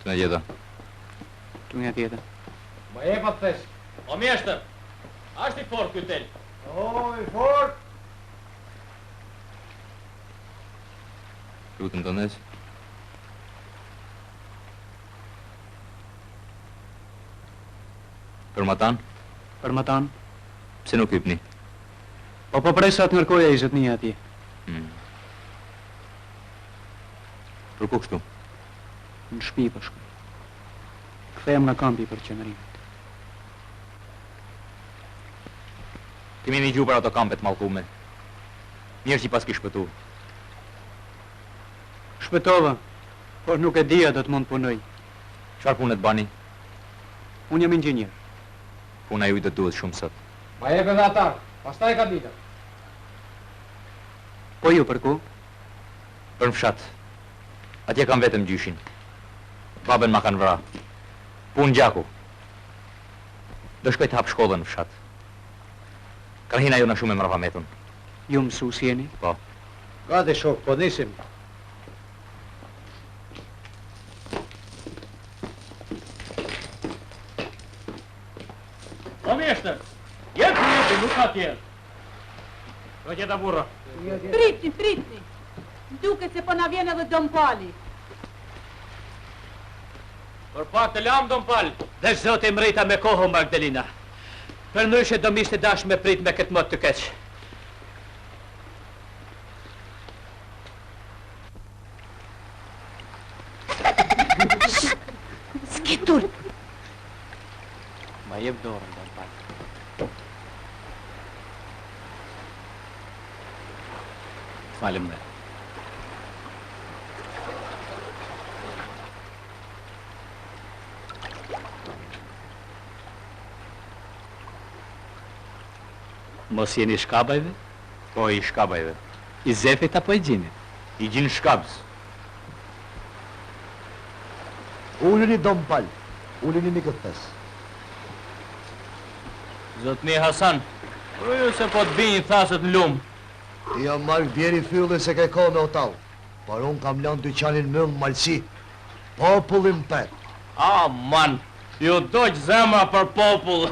Të në gjeta. Të një tjetër. Më e pa të thesh. O mjeshtër, ashtë i fort këtë tel. O, i fort. Lutëm të nësë. Për Matan? Për Matan? Pse nuk hypni? Po presa të nërkoja i zëtënia atje. Për ku kështu? Në shpi për shku. Këthejem nga kampi për qenërimit. Kemi një gju për ato kampet malkume. Mirë që I pas ki shpëtu. Shpëtova, por nuk e dija do të mund punoj. Çfarë punet bani? Unë jam inxhinier. Puna ju I do të duhet shumë sot. Ma jep edhe atar, pastaj ka dita. Po ju për ku? Për në fshat. Atje kam vetëm gjyshin. Babën ma kanë vra. Punë gjaku. Do shkoj të hap shkollën në fshat. Krahina jo në shumë e mrava metun. Ju mësues jeni? Po. Gati shok, po nisim. O mjeshtër, jepi, nuk ka tjerë. Do gjeta burra. Pritni. Duket se po na vjen edhe Don Pali. Për pak të lam Don Pal. Dhe zoti mrita me kohë, Magdalena. Për ndryshe do mishte dash me prit me këtë mod të keq. Skitur. Ma jep dorën, Don Pal. Falem dhe. Mos jeni shkabajve? Po I shkabajve. I zefit apo I gjinit? I gjinë shkabës. Uleni Don Pal, uleni mi këtë pes. Zotni Hasan, ju se po të binjë thasët në lumë. Ti jam marrë bjeri fyllin se ke ko me o talë. Por unë kam lanë dyqanin mëllë malësi. Popullin për. A, man, ju dojq zemra për popull.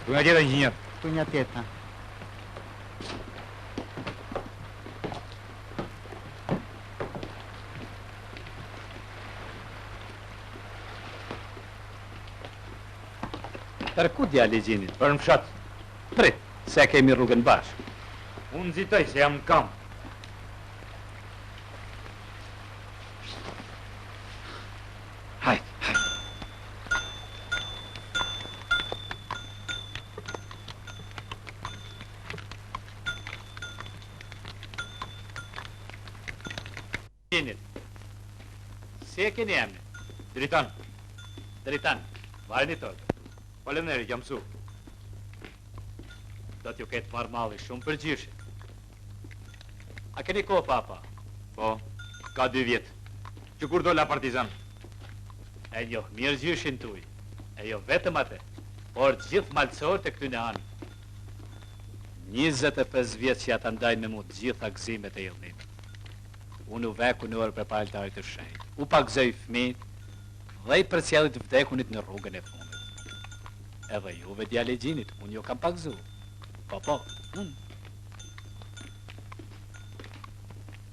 Tu nga tjetë inxhinier. Tu një tjeta. Për ku djali I gjinit? Për në fshat. Prit, se kemi rrugën bashkë. Unë nxitoj se jam në kamp. Hajt. Gjinit. Se keni emni? Dritan. Dritan, vajni torë. Faleminderit, jam mësu. Do t'ju ketë marrë malli shumë për gjyshe. A keni ko, papa? Po, ka 2 vjetë. Që kur dola partizan. E njoh mirë gjyshin tuj. E jo vetëm atë, por gjithë malësorët e këtyne anë. 25 vjetë që ja të ndajnë me mu të gjitha gëzimet e jëllnit. Unë u veku në orë për paltarit të shenjt. U pagzoj fëmijët dhe I përcjellit vdekunit në rrugën e fundit. Edhe juve djali I gjinit, unë jo kam pagzu. Po, unë.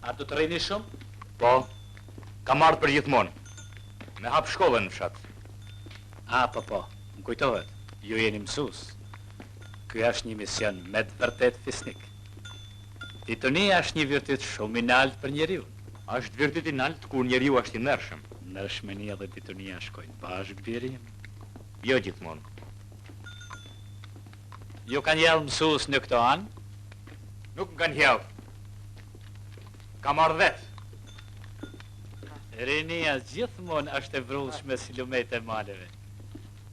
A du të rrini shumë? Po, kam ardhë për gjithmonë. Me hap shkollën në fshat. A, po, më kujtohet, ju jeni mësus. Ky është një mision me të vërtet fisnik. Fitonia është një virtyt shumë I nalt për njeriu. Është virtyt I nalt kur njeriu është I ndershëm. Ndershmënia dhe fitonia shkojnë bashkë, birim. Jo gjithmonë. Ju kanë jellë mësus në këto anë? Nuk më kanë hjellë. Kam ardhë vetë. Rinia gjithmonë është e vrullshme si lumet e maleve.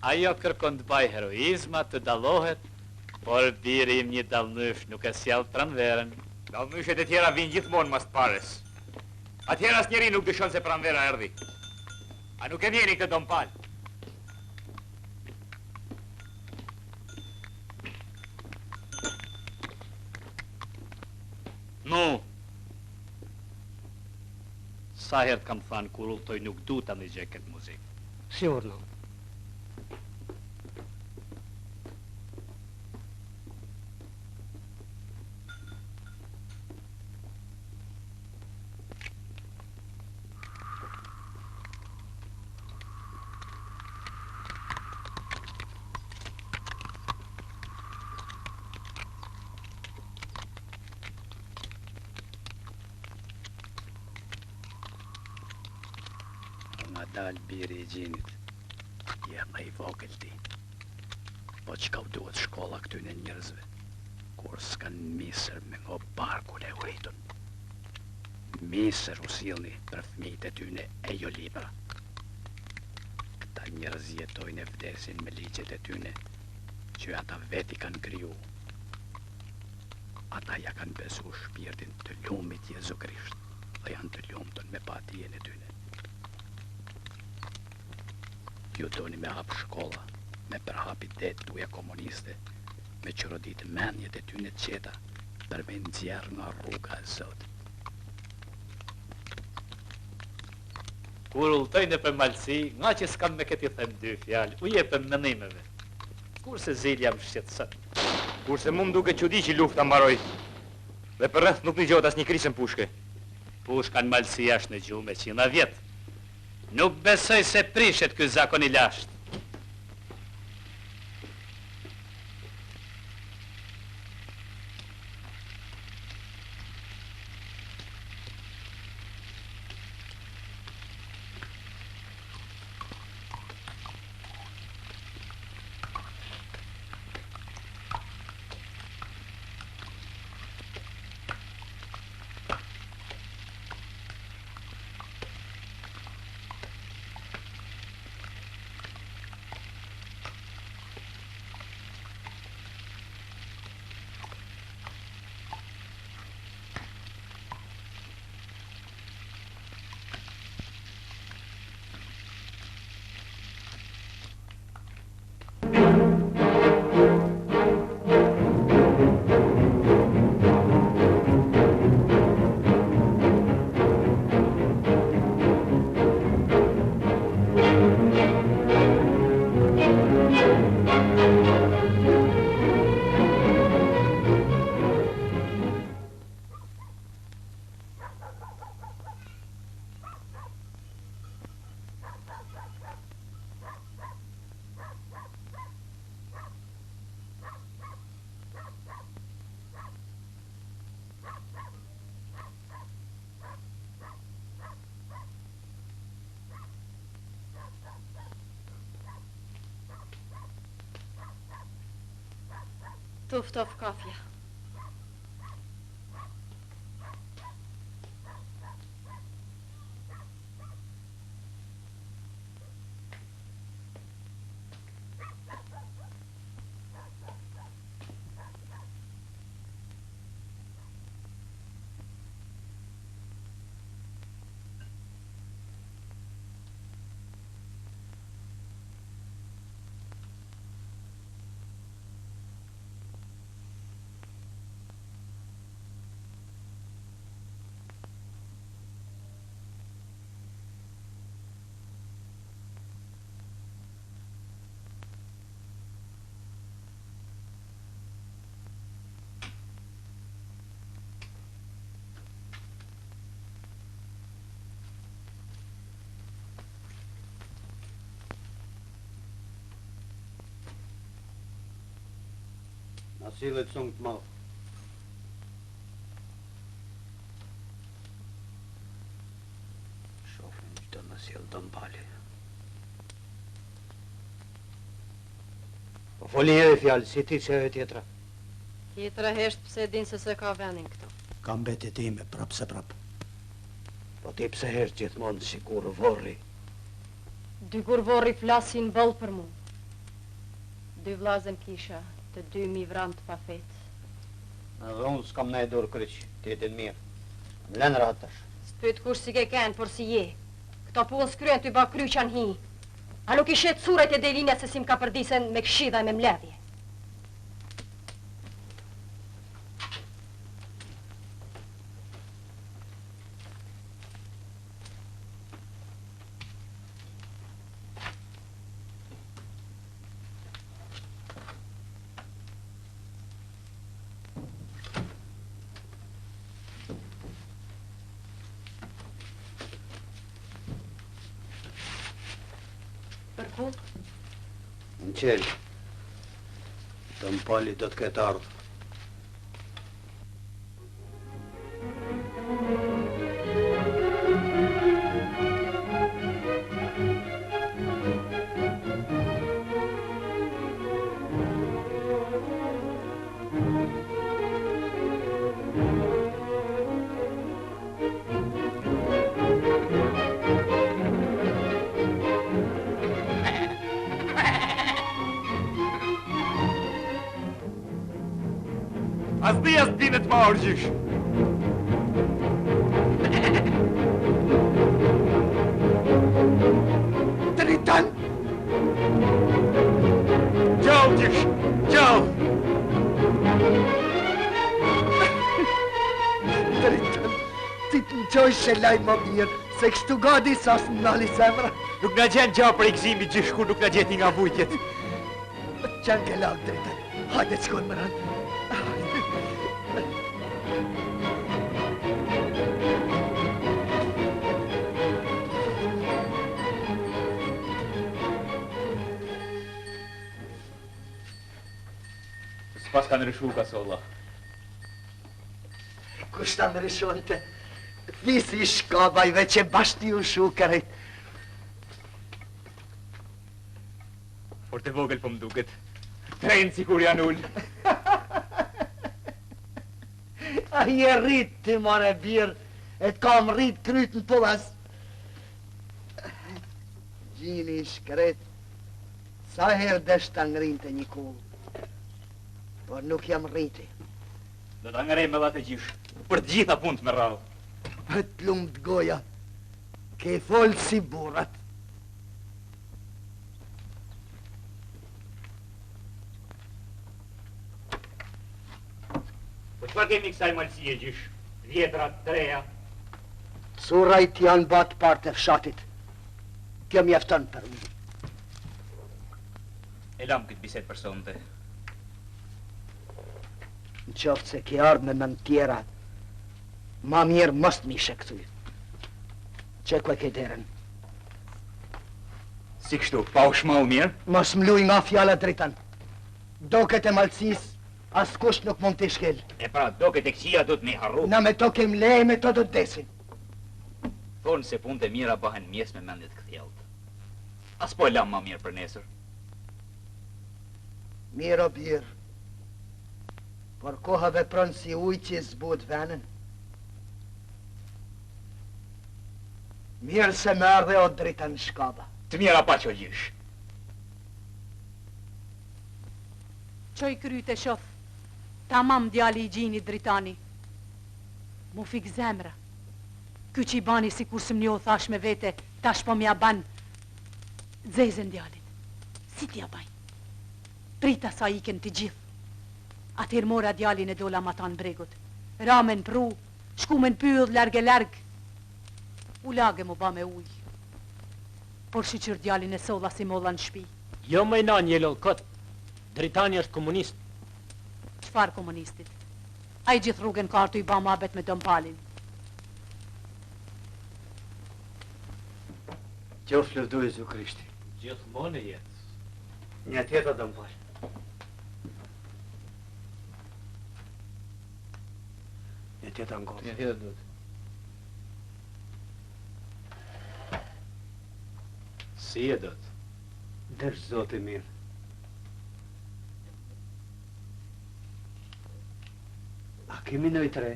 Ajo kërkon të baj heroizma, të dallohet, por birim një dallnysh nuk e sjell pranverën. Dallnyshet e tjera vinë gjithmonë mas pares. Atjera asnjëri nuk dëshon se pranvera erdhi. A nuk e vjeni këtë Don Pal? Mu, sa herë kam thënë kur udhtoj nuk du ta ndëgjoj këtë muzikë. Sigurno. Dal biri I gjinit, je më I vogël ti. Po çka u duhet shkolla këtyne njerëzve, kur s'kan misër me ngo barkun e ujtun. Misër u sillni për fëmijët e tyne e jo libra. Këta njerëz jetojnë e vdesin me ligjet e tyne, që ata veti kanë kriju. Ata ja kanë besu shpirtin të lumit Jezu Krisht, dhe janë të lumtun me patijen e tyne. Ju doni me hap shkolla, me përhapi det tuja komuniste, me qërodit menjet e tyne qeta, për me nxjerr nga rruga e Zotit. Kur ulltoj në për malësi, nga që s'kam me këti them dy fjalë, u jepem menimeve. Kurse zilja më shqetësën. Kurse mu më duke çudi që lufta mbaroj. Dhe për rreth nuk një gjohet as një krisën pushke. Pushka në malësi është në gjume 100 vjetë. Nuk besoj se prishet ky zakon I lashtë. Tuftof kafja. Na sillet sunt të madh. Shofim që të më sjell dëmbali. Po foli njëri fjalë, si ti që e tjetra. Tjetra hesht pse din se ka vendin këtu. Ka mbetje time, prap se prap. Po ti pse hesh gjithmonë si kur vorri. Dy kurvorri flasin boll për mu. Dy vllazën kisha, të dy mi vran të pafet. Edhe unë s'kam ne dorë kryq, t'jetin mirë. M'len ratash. S'pyet kush si ke ken, por si je. Këto punë s'kryen ty ba kryqan hi. A nuk I shet surret e delinja se si m'ka përdisen me këshidha e me mledhje. ku? Në qelë. Dëmpali do të ketë ardhur. As dinët ma orgjysh. Dritan! Gjall gjysh, gjall. Dritan! Ti të më qoj shelaj më mirë, se kështu gadi sa së më nali zemra. Nuk na gjen gjao për i gzimi gjysh ku nuk na gjeti nga vujtjet. Qanë ke lagë, Dritan. Hajde të shkojnë më rënë. Pas kanë rëshu ka solla. Kush ta më rishonte? Visi i shkabajve që bashti u shukërit. Por të vogël po m'duket. Trenë si kur janë ullë. A je rrit ti mare birë, e të kam rrit kryt në pullas. Gjini i shkret, sa herë desh të ngrin të një kullë. Por nuk jam rriti. Do ta ngrej me dhatë gjysh. Për të gjitha punë me rrallë. Të lumë të goja, ke folë si burat. Po qëfar kemi kësaj malësie gjysh? Vjetra, treja. Surajt janë batë part e fshatit. Kjo mjefton për më. E lam këtë biset për sonte. Në qoftë se ke ardhë me mend tjera, ma mirë mos mi shektuj. Qekve ke derën. Si kështu, pa u shmall mirë? Mos mluj nga fjala Dritan. Doket e malësis, as kush nuk mund t'i shkel. E pra, doket e këqia do të me harru. Na me to kem lej, me to do të desin. Thonë se punët e mira bëhen mjes me mendit këthjellët. As po e lam ma mirë për nesër. Mirë o birë. Por koha vepron si uj që i zbut venën. Mirë se më ardhe o Dritan shkaba. Të mira pa që gjysh. Qoj kryt e shoth, tamam djali i gjini Dritani. Mu fik zemra. Ky që i bani si kur së më njo thash me vete, tash po mja ban dzezën djalin. Si t'ja baj? Prita sa iken të gjithë. Atër mora djalin e dola ma tanë bregut. Ramen pru, shkumen pyll, larg. U lage mu ba me uj. Por shqyqyr djalin e solla si molla në shpi. Jo më na njelo këtë. Dritani është komunist. Qfar komunistit? A i gjithë rrugën kartu i ba mabet me dëmpalin. Qof lëvdu Jezu Krishti. Gjithmonë e jetë. Një tjetër dëmpal. Një tjetër në gotë. Një tjetër do të. Si e do të? Dërsh zotë i mirë. A kemi në i tre?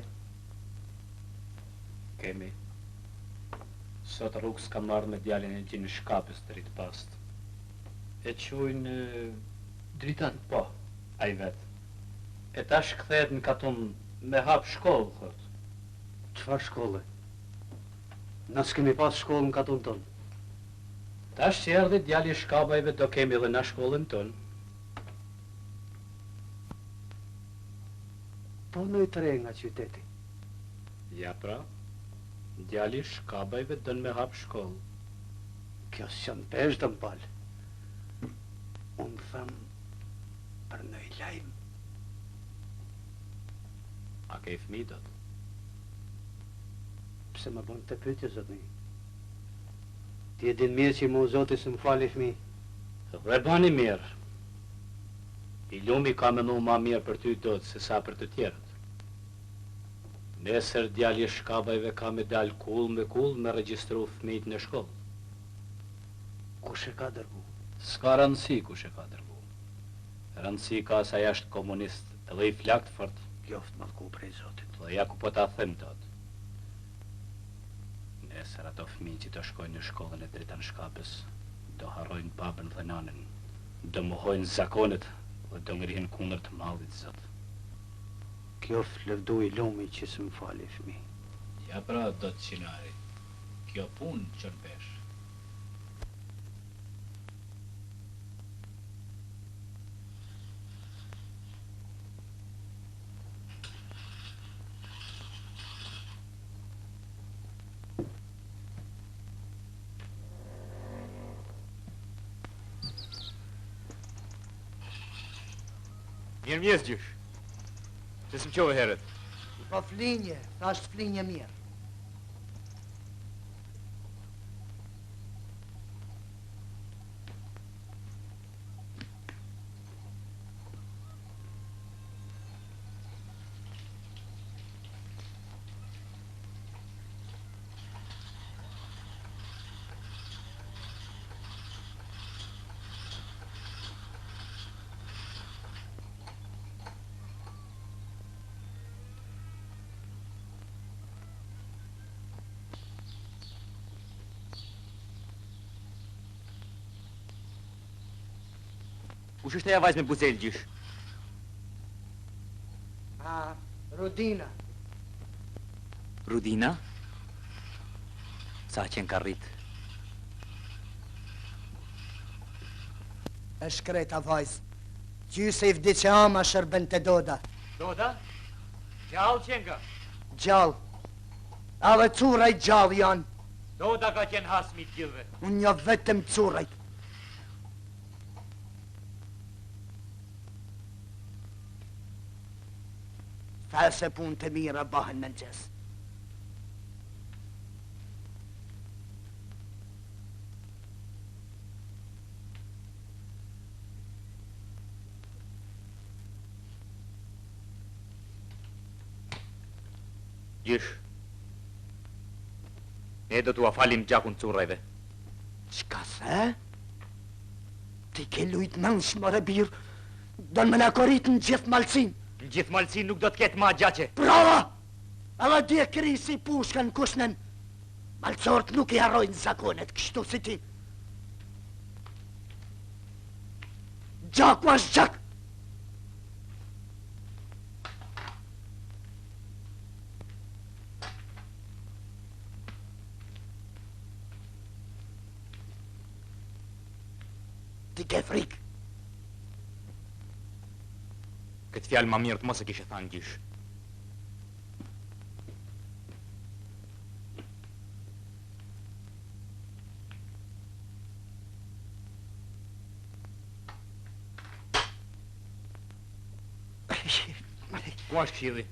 Kemi. Sot rrugë s'ka marrë me djalin e gjinë shkapës të rritë pastë. E qujnë Dritan? Po, a i vetë. E tash kthehet në katon me hap shkollë, thot. Qfar shkolle? Na s'kemi pas shkollë në katon tonë. Tash që erdhi djali i shkabajve do kemi dhe na shkollën tonë. Po në i tre nga qyteti. Ja pra, djali i shkabajve dën me hap shkollë. Kjo s'qënë pesh dëmpal. Unë thëmë për në i lajmë. A ke i fmi do të? Pse më bënd të pytje, zotni? Ti e din mirë që mu zoti së më fali fmi. Dhe bani mirë. I lumi ka menu ma mirë për ty do të se sa për të tjerët. Nesër djalë i shkabajve ka me dalë kull me regjistru fëmijët në shkollë. Kush e ka dërgu? S'ka rëndësi kush e ka dërgu. Rëndësi ka sa jashtë komunist edhe i flakt fort. Joft mallku prej Zotit. Dhe ja ku po ta them tot. Nesër ato fëmijë që të shkojnë në shkollën e Dritan Shkapës, do harrojnë babën dhe nanën, do mohojnë zakonet dhe do ngrihen kundër të mallit Zot. Kjo flëvdu i lumi që së më fali fëmi. Ja pra do të qinari. Kjo punë që në pesh. Mirë mjes gjysh. Që s'm qove herët. Po flinje, thash flinje mirë. Kush është aja vajzë me buzel gjysh? Rudina. Rudina? Sa qenë ka rrit? E shkreta vajzë. Gjyse i vdi që ama shërben të Doda. Doda? Gjallë qenë ka? Gjallë. Edhe curaj gjallë janë. Doda ka qenë hasmi të gjithve. Unë një vetëm curajt. Tha se punë të mira bahen në nëgjes. Gjysh. Ne do t'u afalim gjakun curajve. Qka se? Ti ke lujt nënsh më rebirë, do në me nakorit në gjithë malësin. Në gjithë malësin nuk do t'ketë ma gjaqe. Brava! Edhe dje krisi pushkën kushnen. Malëcorët nuk i harrojnë zakonet, kështu si ti. Gjaku është gjak! Ti ke frikë. Këtë fjalë ma mirë të mos e kishe thanë gjysh. Ku është këshilli?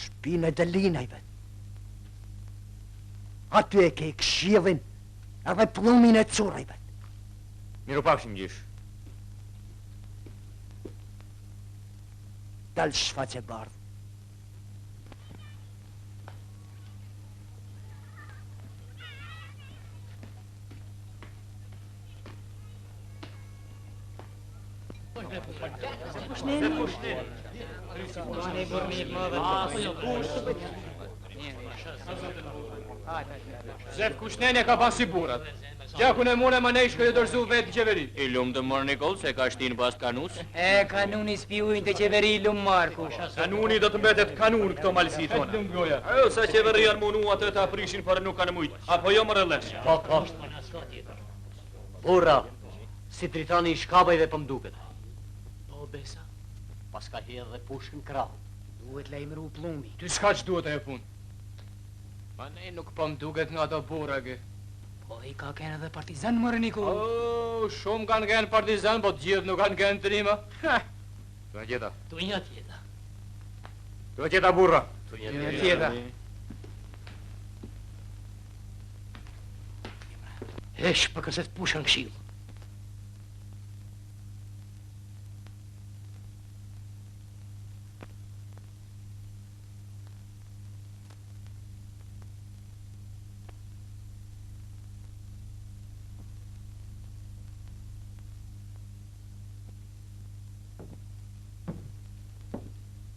Shpinë e Delinajve. Aty e ke këshillin edhe plumin e curajve. Miru pafshim gjysh. Dal shfaqe bardh. Zef Kushneni ka pasi burat. Gjakun e mune ma ne shkoj e dorëzu vetë në qeveri. I lumë të mërë Nikol se ka shtinë pas kanus. E, kanuni spjujnë të qeveri lumë Marku. Kanuni do të mbetet kanun këto malësi tona. Ajo, sa qeveria në munu atë të aprishin për nuk kanë mujtë. Apo jo më rëllesh. Po. Burra, si Dritani i shkabajve për mduket. Po, besa. Pas ka hedhë dhe pushkën krahë. Duhet lejmëru plumi. Ty s'ka që duhet e punë. Ma ne nuk po mduket nga do burrage. Po, i ka kene dhe partizan mërë Niko. O, shumë kanë gjenë partizan, po të gjithë nuk kanë gjenë trima. Tu e gjeta. Tu një tjeta. Tu e gjeta burra. Tu një tjeta. Hesh për këse të pushën këshilë.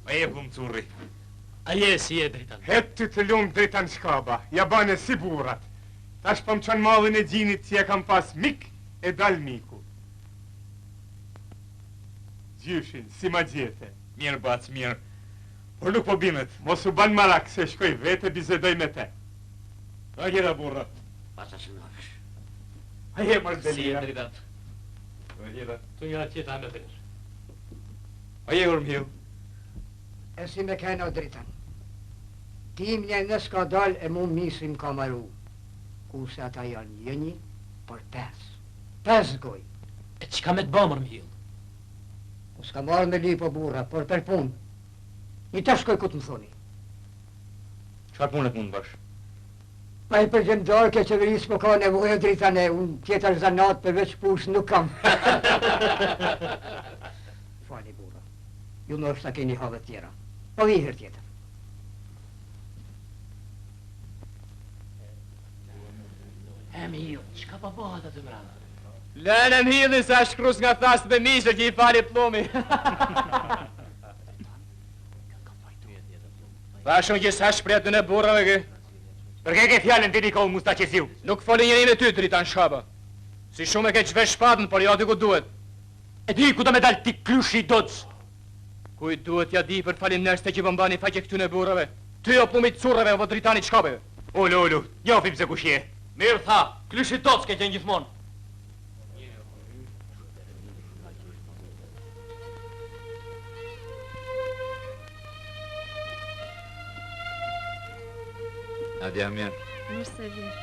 Aje vum curri. Aje si e dritan. Hetë të lumë dritan shkaba, ja bane si burat. Tash po më qënë mallin e gjinit që ja kam pas mik e dal miku. Gjyshin, si ma gjete. Mirë, bac, mirë. Por nuk po bimet. Mos u ban marak se shkoj vete bizedoj me te. A gjera burra. Pasa që nërësh. Aje më Si e rdelira. dritan. A gjera. Tu njëra tjeta me përër. Aje urmjel. E si me kena dritan. Tim një nës ka dal e mu misim ka maru. Kurse ata janë njënji, por 5. 5 goj. E qka me të bëmër m'hil? U s'ka marrë me lipo burra, por për pun. Një të shkoj ku të më thoni. Çfarë punët mund bash? Pa i përgjemdor ke qeverisë po ka nevojë dritane, unë tjetër zanat përveç push nuk kam. Fali burra, ju nërsh ta keni have tjera. Po vi her tjetër. E m'hil, qka pa bëhat atë mrana? Lënë m'hilli sa shkrus nga thasë dhe mishë që i fali plumi. Thashën që sa shpretën e burrave kë. Përke ke fjallën ti Nikol Mustaqiziu? Nuk foli njëri me ty, dritan shkaba. Si shumë e ke qvesh shpatën, por ja ty ku duhet. E di ku do me dal ti klushi i docë? Kuj duhet ja di për falin nërste që vëmbani faqe këtyne burrave. Ty o plumit currave o dritanit shkabeve. Ulu, njofim se kush je. Mirë tha, klushi docë ke qenë gjithmonë. Nadia mirë. Mirë se vjen.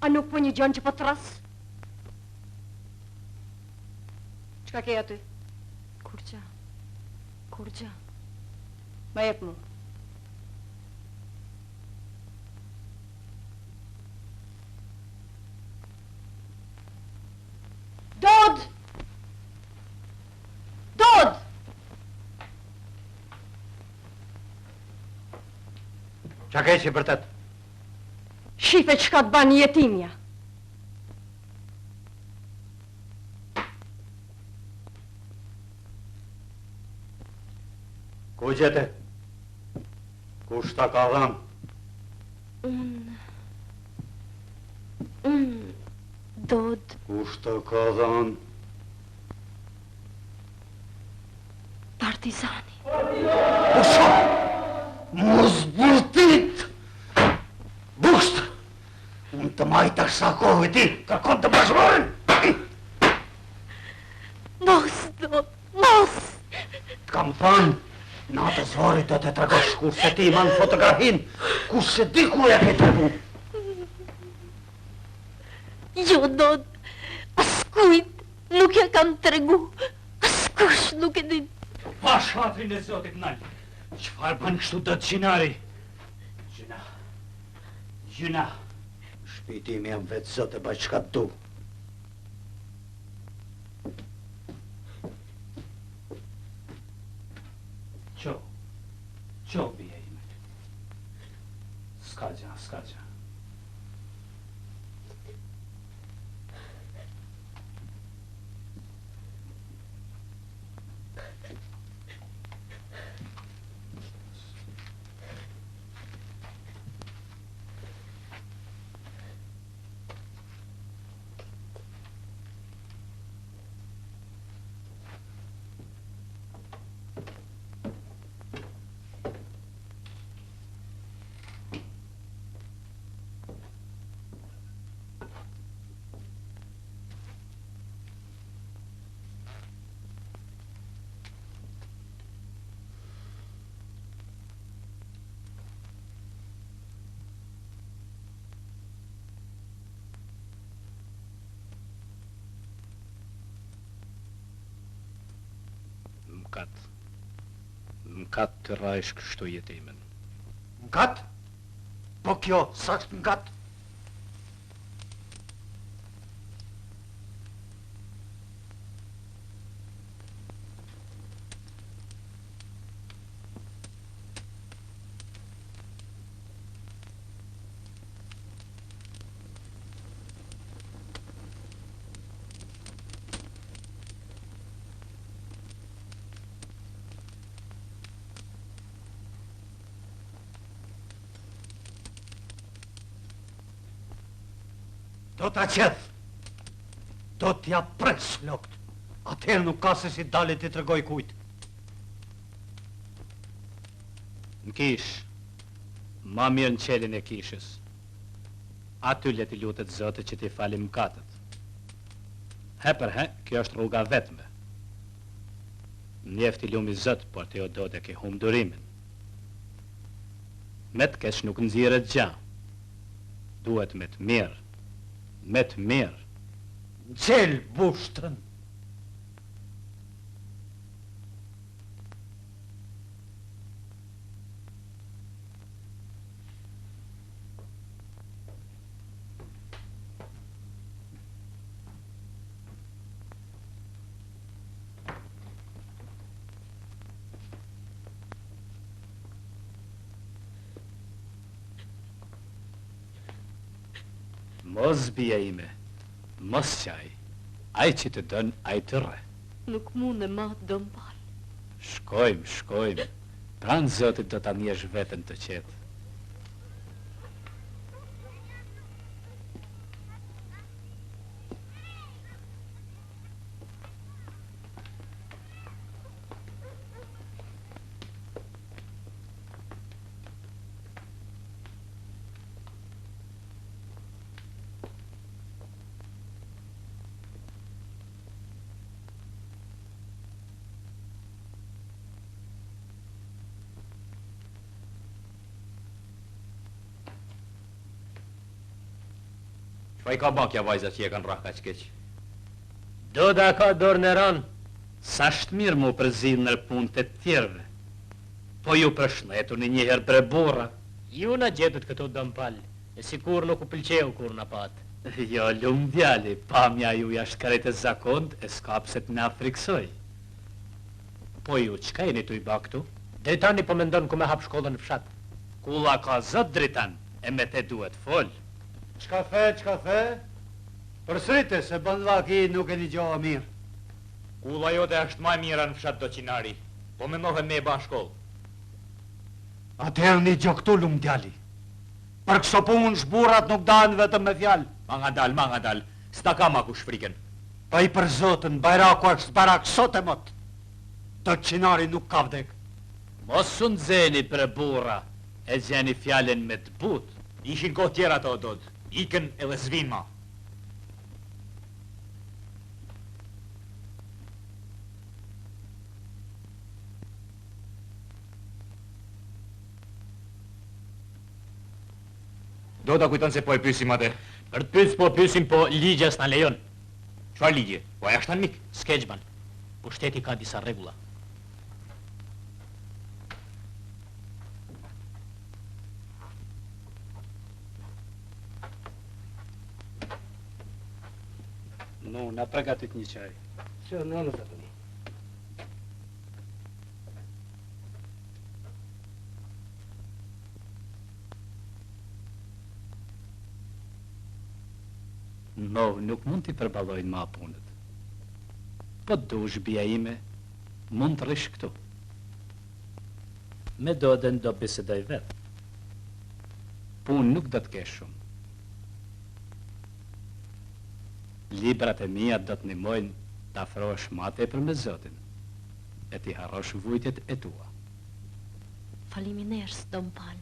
A nuk po një gjën që po të ras? Qka ke aty? Kur gja? Ma jep mu. Dod! Dod! Qa ke që për tëtë? Shife qka të banë jetimja. Ku gjete? Kush ta ka dhanë? Unë, Dod. Kush ta ka dhanë? Partizani. Usha! Mos burtit! Busht! Unë të majta shakove ti, kërkon të bashkëmorin! Kam thënë, natë zori do të tregosh kurse ti ma në fotografin, kurse di ku e ke tregu. Jo, Dod, askujt nuk ja kam tregu, askush nuk e din. Pa shatrin e zotit nalë, qëfar ban kështu do të qinari? Gjuna. Shpiti mi jam vetë zote ba qka du. Qo bije ime. Ska gja. Mkat të rajsh kështu jetimin. Mkat? Po kjo, sa është mkat? Do t'a qeth, do t'ja pres lokt, atëherë nuk ka se si dalit t'i tregoj kujt. Në kish, ma mirë në qelin e kishës, aty le t'i lutet zote që t'i falim mkatët. He për he, kjo është rruga vetme. Njeft i lumi zot, por t'i o do të ke hum durimin. Me t'kesh nuk nëzirët gja, duhet me t'mirë. Me të mirë. Gjel bushtën. Mos bia ime, mos qaj, aj që të dënë, aj të rre. Nuk mund e ma dëm pal. Shkojmë, pranë zotit do t'a njesh vetën të qetë. Qfa I ka bakja vajza që je kanë rrah ka qkeq? Do da ka dorë në ranë, sa shtë mirë mu përzidh në punë të tjerve. Po ju përshnetu një njëherë bre burra. Ju në gjetët këto dëmpal, e si kur nuk u pëlqeu kur në patë. Jo, lumë djali, pamja ju jashtë karet e zakont, e skapset në friksoj. Po ju, qka jeni tu I baktu? Dritani po mendon ku me hap shkollën në fshat. Kulla ka zot dritan, e me te duhet fol. Qka the? Përsrite se bën laki nuk e një gjoha mirë. Kulla jote është maj mira në fshat do qinari, po me nohen me e ban shkollë. Atëherë një gjo këtu lumë djali. Për këso punë shburat nuk danë vetëm me fjalë. Ma nga dal, s'ta ka ma ku shfriken. Pa I për zotën, bajraku është barak sot e mot. Do qinari nuk ka vdek. Mos unë zeni për burra, e zeni fjallin me të but. Ishin kohë tjera to, Dod. Ikën edhe zvin ma. Do ta kujton se po e pyesim atë. Për të pyes po pyesim, po ligja s'na lejon. Çfarë ligje? Po aja është mik. Skeçban. Pushteti ka disa rregulla. No, na pregatit një qaj. Që në të të një. No, nuk mund t'i përballojnë ma punët. Po dush bia ime, mund të rish këtu. Me Dodën do bisedoj vetë. Punë nuk do të kesh shumë. Librat e mia do të ndihmojnë të afrohesh më tepër me Zotin, e ti harrosh vujtjet e tua. Faleminderit, Dom Pal.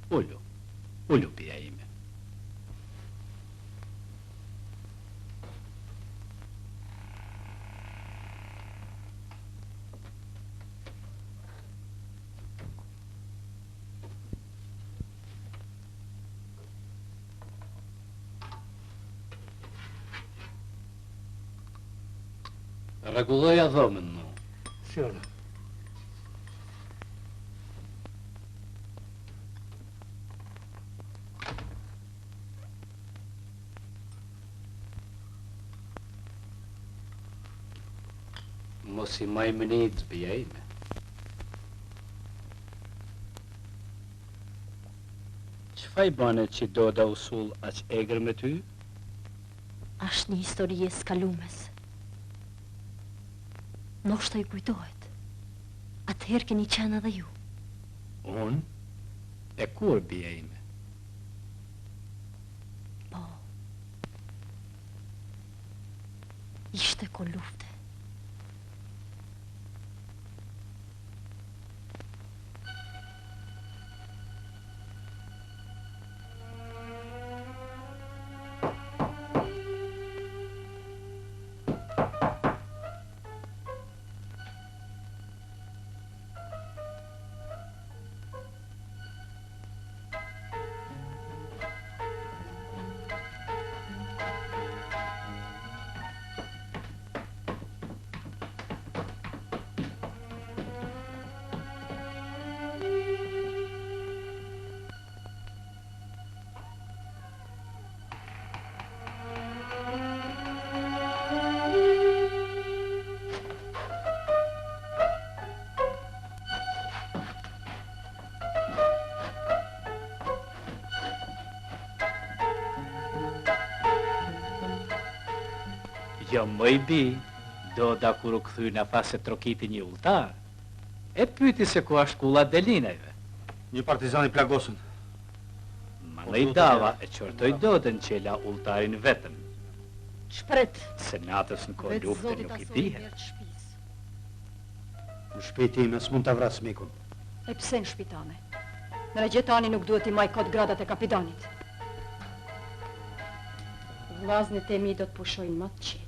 Ullu bia ime. Rregulloja dhomën mu. Sjona. Mos i maj më një të bia ime. Qëfaj bane që do da usull aq egrë me ty? Ashtë një histori e skalumes. Noshta i kujtohet. Atëherë keni qenë edhe ju. Unë? E kur bia ime? Po. Ishte ko lufte. Jo më i bi, do da kur u këthy në fase trokiti një ultar, e pyti se ku ashtë kulla delinajve. Një partizani plagosën. Ma në i dava e qërtoj Dodën që e la ultarin vetëm. Shpret. Se natës në kohë lufte nuk i dihet. Në shpiti ime s'mund të vrasë mikun. E pse në shpitane? Në regjetani nuk duhet i maj kod gradat e kapitanit. Vllaznit e mi do të pushojnë më të qetë.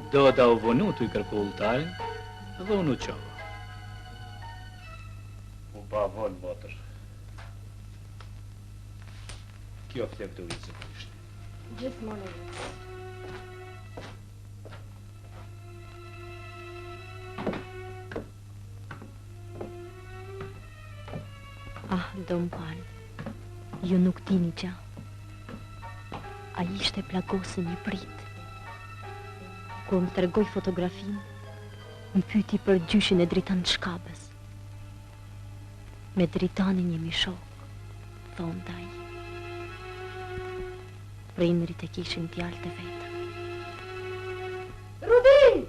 Do da u vonu të i kërku ultarin, dhe unë u qova. U pa vonë, motër. Kjo flek do i zëpishtë. Gjithmonë e Ah, Dom Pal, ju nuk dini gja. A ishte plagosën një prit. Kur më tërgoj fotografin, më pyti për gjyshin e Dritan Shkabës. Me Dritanin jemi shok, thonë daj. Prindrit e kishin djalë të vetë. Rudin!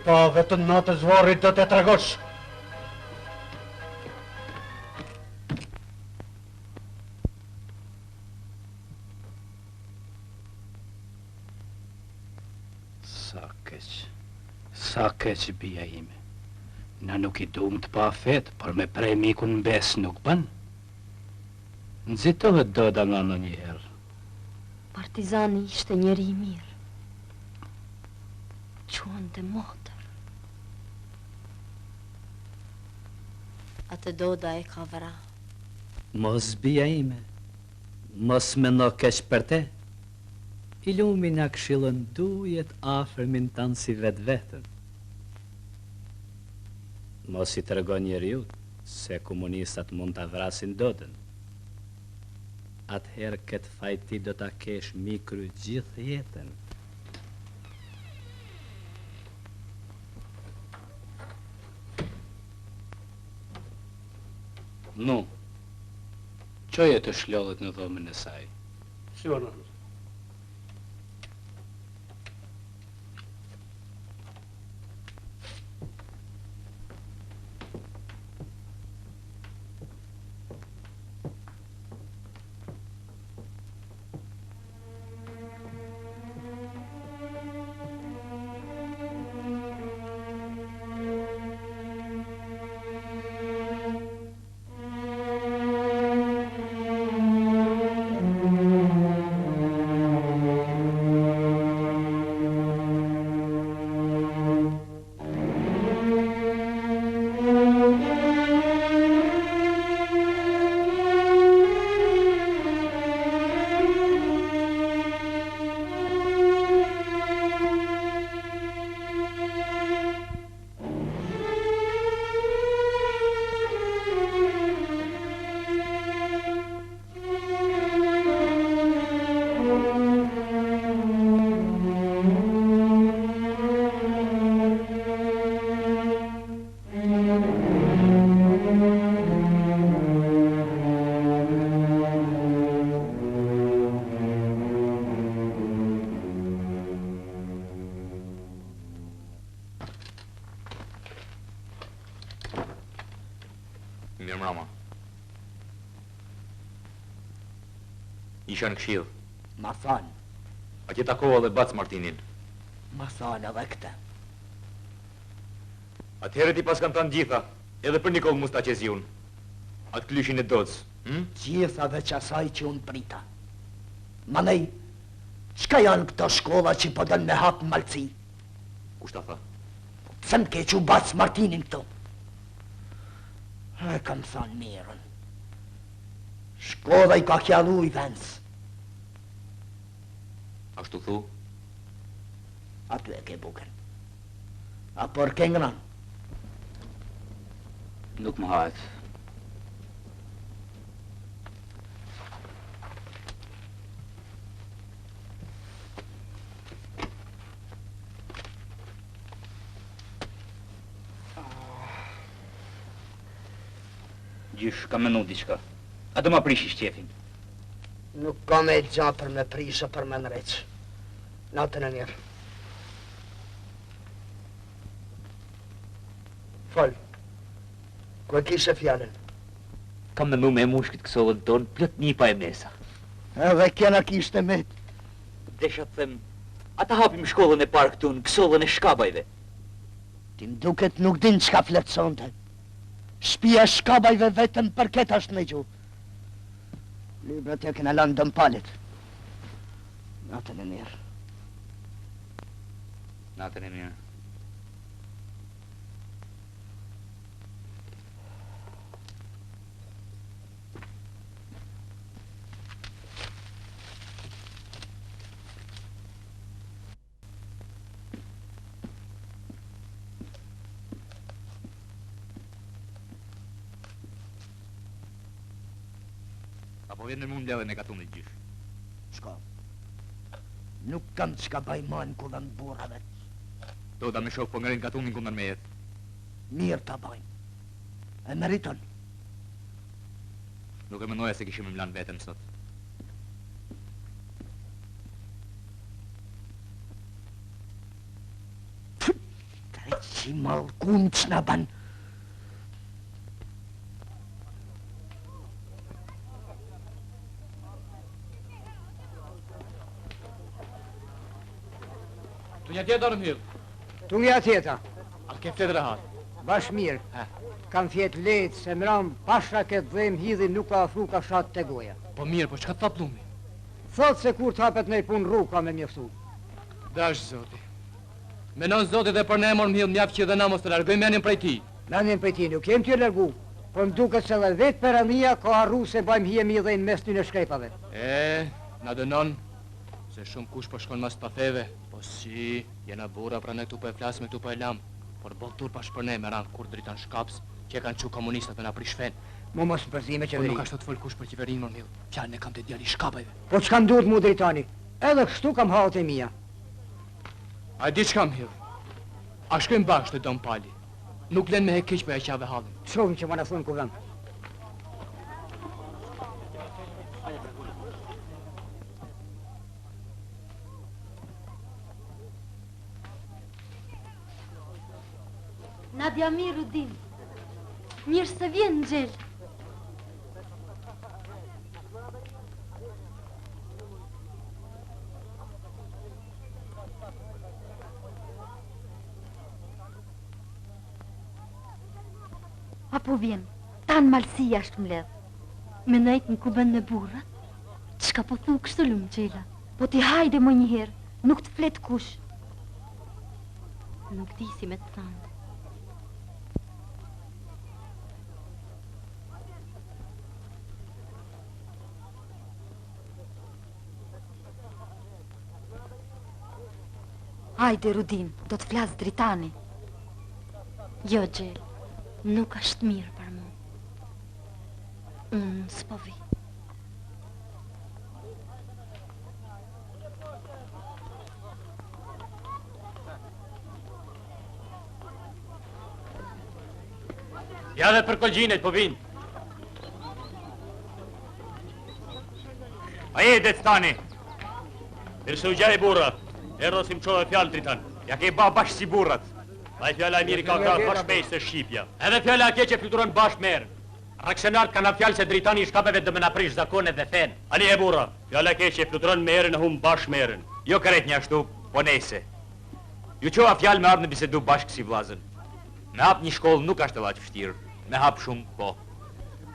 pa vetëm natës varrit do të tregosh. Sa keq bia ime. Na nuk I dum të pa fet, por me prej mikun në bes nuk bën. Nëzitohet doda nga në njëherë. Partizani ishte njeri I mirë. Quan të motër. Atë doda e ka vra. Mos bia ime, mos me në keq për te. I lumi nga kshilën dujet afërmin tanë si vetë vetën. Mos I tërgon njeriut se komunistat mund të vrasin dodën. Atëherë këtë fajti do të kesh mikry gjithë jetën. Nu, qoje të shlodhët në dhomën e saj. Si orë në. Mirë mrama. Isha në këshill. Ma thanë. Atje takova dhe bac Martinin. Ma thanë edhe këte. Atëherë ti pas kanë tanë gjitha, edhe për Nikol Mustaçeziun. Atë klyshin e dodës. Gjitha dhe qasaj që unë prita. Manej, qka janë këto shkolla që po dënë me hapë malci? Kushta tha? Pse më ke që bac Martinin këto? E kam thanë mirën. Shkolla I ka kjallu I vendës. Ashtu thu? Aty e ke buken. A por ke ngran? Nuk më hajt. Gjysh, kam menu diçka. A do ma prishi shtjefin? Nuk ka me gja për me prishë për me nëreq. Natën e mirë. Fol. Ku e kishe fjallën? Kam menu me mushkit kësollën tonë, plët një pa e mesa. Edhe kjena kishte me. Desha të them, ata hapim shkollën e parë këtu në kësollën e shkabajve. Ti mduket nuk din qka fletësonte. Shpia shkabajve vetëm për këtë është me gju. Librat e këna lanë dëmpalit. Natën e mirë. Natën e mirë. Apo vjen në mund mbledhen e katunit gjysh. Shko. Nuk kam qka bajman kullën burave. Do da me shok po ngërin katunin kundër me jetë. Mirë ta bajnë. E meriton. Nuk e mendoja se kishim mlan vetëm sot. Treq. Që malkun që në ban. Tunja tjetër në mjëllë. Tunja tjeta. A ke fletë rahat? Bash mirë. Kam fjetë lejtë se mram pasha këtë dhem hidhi nuk ka afru ka shatë të goja. Po mirë, po që ka të tha plumi? Thot se kur t'hapet në i pun rrugë ka me mjeftu. Dash, zoti. Menon zoti dhe për ne mor mjëllë mjaftë që dhe na mos të largoj menin prej ti. Menin prej ti, nuk jem t'ju largu. Po më duket se dhe vetë për anija ka arru se bajmë hijemi dhe në mes ty në shkrepave. Na dënon, se shumë kush po shkon mas të pafeve. Po si, jena bura pra ne këtu po e flasme, këtu po e lam. Por boltur pa shpërne me ranë kur dritan shkaps, që kanë qu komunistat me na prishfen. Mo mos më përzime qeveri. Po nuk ashtu të folë kush për qeverinë më mjëllë. Fjallën e kam të djali shkapajve. Po që kam duhet mu dritani? Edhe kështu kam halët e mija. A di që kam mjëllë? A shkojmë bashkë të Don Pali. Nuk len me he keq për e qave halën. Qovim që më në thunë ku vëm. Nadia mirë Rudin. Mirë se vjen në gjelë. Apo vjen, tanë malësia është mledhë. Me najtë në ku bënë me burrat? Qka po thu kështu lumë gjela? Po ti hajde më njëherë, nuk të fletë kush. Nuk di si me të thanë. Hajde, Rudin, do të flasë dritani. Jo, Gjell, nuk është mirë për mu. Unë s'po vi. Ja dhe për kolgjinet, po vinë. A je, detstani? Irsu gjaj burra. Erdo si më qove fjallë dritan. Ja ke ba bashkë si burrat. A i fjalla e miri ka bashkë pejtë se Shqipja. Edhe fjalla a ke që fluturon bashkë merë. Raksenart ka na fjallë se dritani i shkapeve dhe me na prish zakone dhe fen. Ani e burra, fjalla ke që fluturon merën e hum bashkë merën. Jo kërret një ashtu, po nejse. Ju qova fjallë me ardhë në bisedu bashkë si vlazën. Me hap një shkollë nuk ashtë të laqë fështirë. Me hap shumë, po.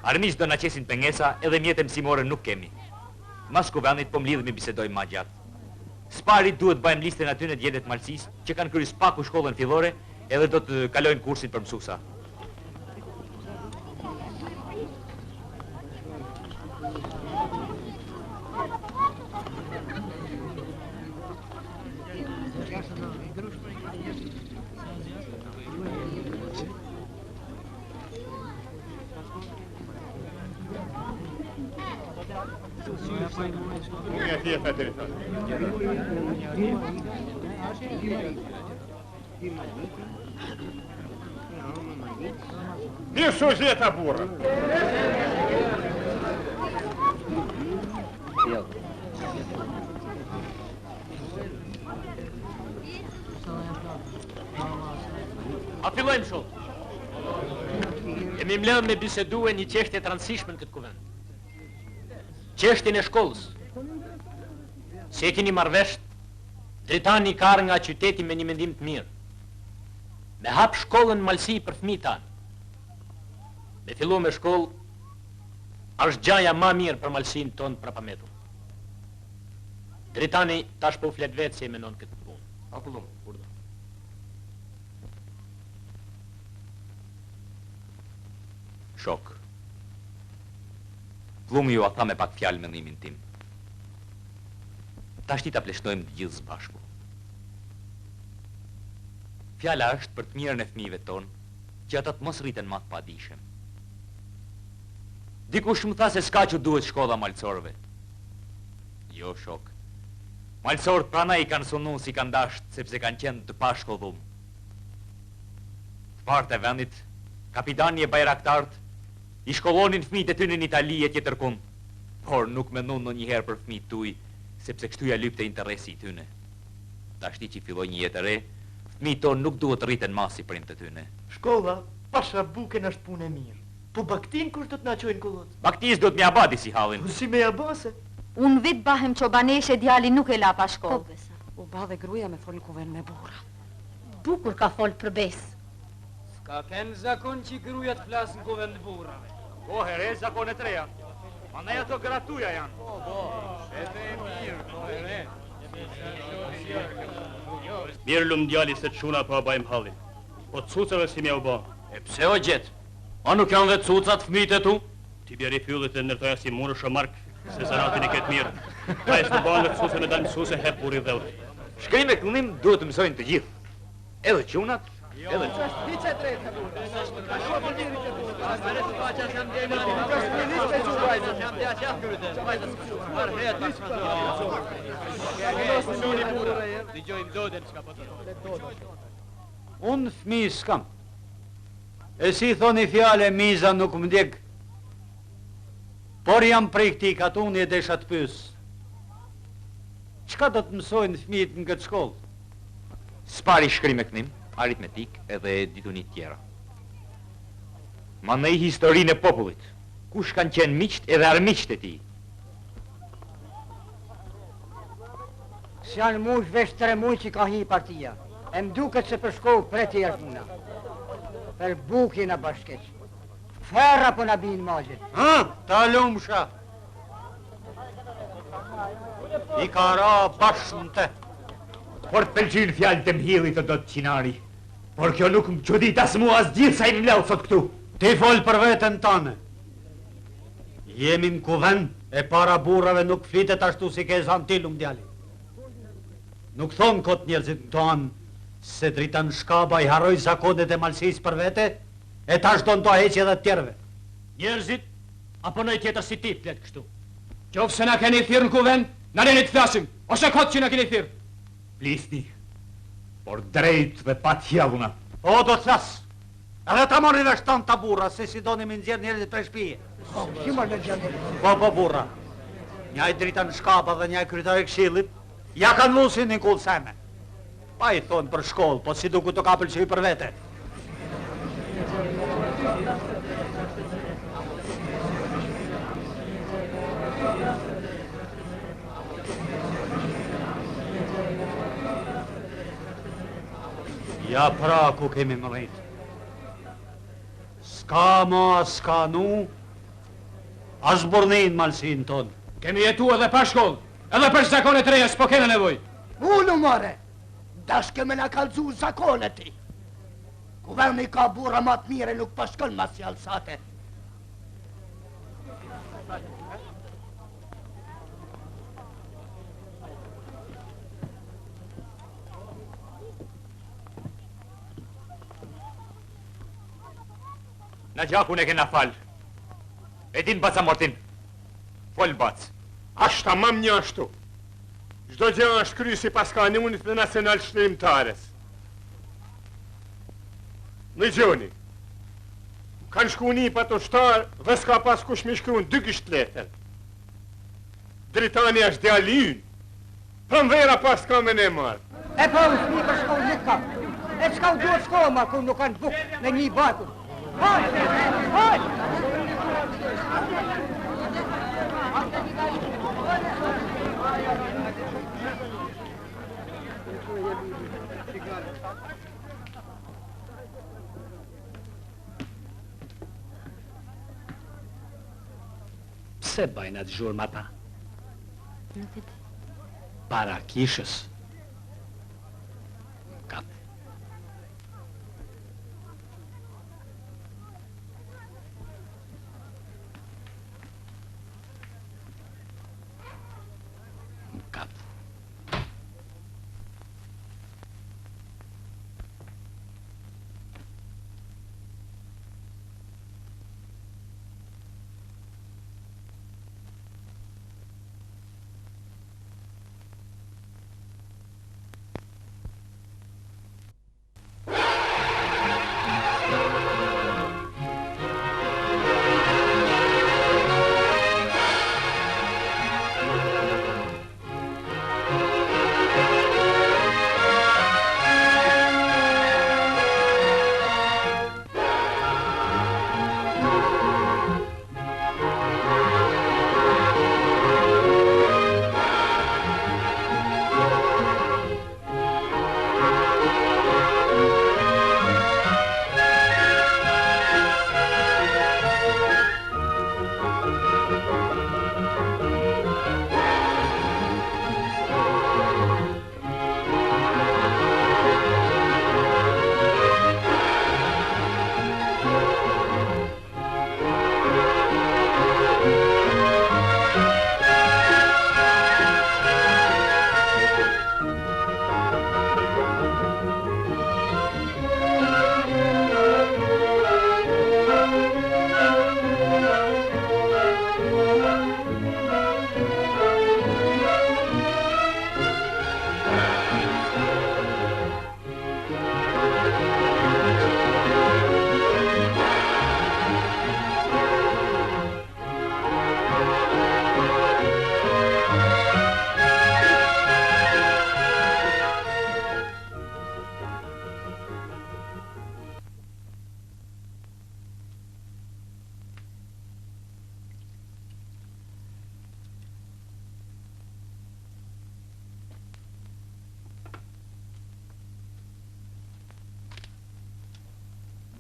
Armis do na qesin pengesa edhe mjetë mësimore nuk kemi. Mas kuvenit po mlidhemi bisedoj ma gjatë. Sparit duhet bëjmë listën aty në djetet malësis, që kanë krys paku shkollën fillore, edhe do të kalojnë kursin për mësusa. Mirë shu zhjeta burë. A fillojmë shumë. Jemi mledhë me bisedu e një qeshtje të rëndësishme në këtë kuvend. Qeshtjen e shkollës. Se e kini marvesht, dritani ka arë nga qyteti me një mendim të mirë. Me hap shkollën malësi për fëmijët tanë. Me fillu me shkollë, është gjaja ma mirë për malësin tonë prapametur. Dritani tash po flet vetë se e menon këtë punë. Apullum, Burdo. Shok. Plumi ju ata me pak fjalë mendimin tim. Tashti ta pleshtojmë të gjithë së bashku. Fjala është për të mirën e fëmijëve tonë, që ata të mos rriten ma të padijshëm. Dikush më tha se s'ka që duhet shkolla malësorëve. Jo, shok. Malësorët prana i kanë sunu si kanë dasht, sepse kanë qenë të pashkollum. Të partë e vendit, kapitani e bajraktartë i shkollonin fëmijët e tyre në Itali e tjetër kund, por nuk mendon ndonjëherë për fëmijët tuaj, sepse kështu ja lypte interesi i tyre. Tashti që filloi një jetë e re, Fëmijët tonë nuk duhet rriten mas si prindët e tyne. Shkolla, pasha buken është punë e mirë. Po baktin kush do të na çojnë kollot? Baktis do të mja badi si hallin. Si me abase? Unë vit bahem çobaneshe djali nuk e la pa shkollë. Po besa. U ba dhe gruaja me fol në kuven me burra. Bukur ka fol për bes. S'ka ken zakon që gruaja të flasë në kuven të burrave. Po, here, zakon e treja. Mandaj ato gratuja janë. Po. Edhe e mirë, po here. Mirë lumë djali se të shuna po a bajmë hallin. Po të cucave si mja u ba. E pse o gjetë? A nuk janë dhe cucat fëmijët e tu? Ti bjeri fyllit e nërtoja si murë shëmark, se zanatin i ketë mirë. Ta e s'u banë dhe cucë në dalë mësuse hep buri dheut. Shkrim e këllim duhet të mësojnë të gjithë. Edhe qunat, edhe Unë fëmi s'kam. E si thoni fjale miza nuk më ndjek. Por jam prej këti katë unë e desha të pys. Qka do të mësojnë fëmijët në këtë shkollë? Spari shkrim e kënim, aritmetik edhe ditunit tjera. Mandej historinë e popullit, kush kanë qenë miqt edhe armiqt e ti. S'janë mush vesh 3 muj që ka hi partia. E mduket se për shkollë preti është muna. Për buki në bashkeq. Ferra po në binë magjit. Ta lumë shah. I ka ra bashkë në te. Por të pëlqynë fjallë të mhillit të do të qinari. Por kjo nuk më qudit as mu as gjithë sa i mlellë sot këtu. Ti folë për vetën tane. Jemi në kuven e para burrave nuk flitet ashtu si ke zantilum djali. Nuk thonë kot njerëzit në tonë se dritan shkaba i haroj zakonet e malsis për vete, e ta shdo në to heqje dhe të tjerve. Njerëzit, apo nëj tjetër si ti flet kështu? Qofë se na keni thirë në kuven, na neni të flasim, ose kot që na keni thirë. Plisni, por drejt dhe pa tjelluna. O, do të flasë. Edhe ta mori dhe shtan të burra, se si do një minëzjerë njerëzit për shpije. Po, burra. Njaj dritan shkaba dhe njaj kryetari këshillit, ja kanë lusin një kullë seme. Pa i thonë për shkollë, po si duku të ka pëlqy për vete. Ja pra ku kemi më rritë. Ska ma, ska nu, as burnin malsin tonë. Kemi jetu edhe pa shkollë, edhe për zakonet reja s'po kene nevoj. Unë more, dashke me na kalzu zakonet ti. Kuverni ka burra ma të mire nuk pashkon ma si alsate. Në gjakun e kena falë. E din baca mortin. Fol bac. Ashtë tamam një ashtu. Çdo gjë është kry si pas kanunit dhe nacional shërimtares. Në gjoni, kanë shku një pa të shtarë dhe s'ka pas kush mi shkru në 2 gisht letër. Dritani është djali ynë. Pranvera pas ka me ne marë. E po, s'mi për shkollë nuk ka. E s'ka u duhet shkollë ma kur nuk kanë bukë me një bakur. Hajt! Hajt! Pse bajnë atë zhurmë ata? Nuk e di. Para kishës. Kap. Kap.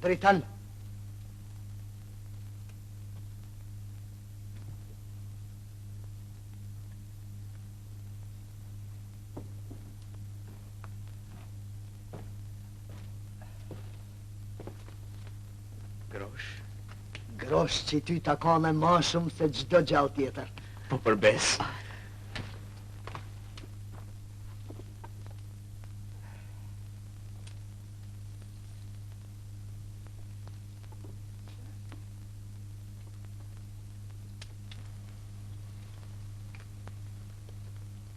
Dritan. Grosh. Grosh që ty ta ka me ma shumë se gjdo gjallë tjetër. Po përbes.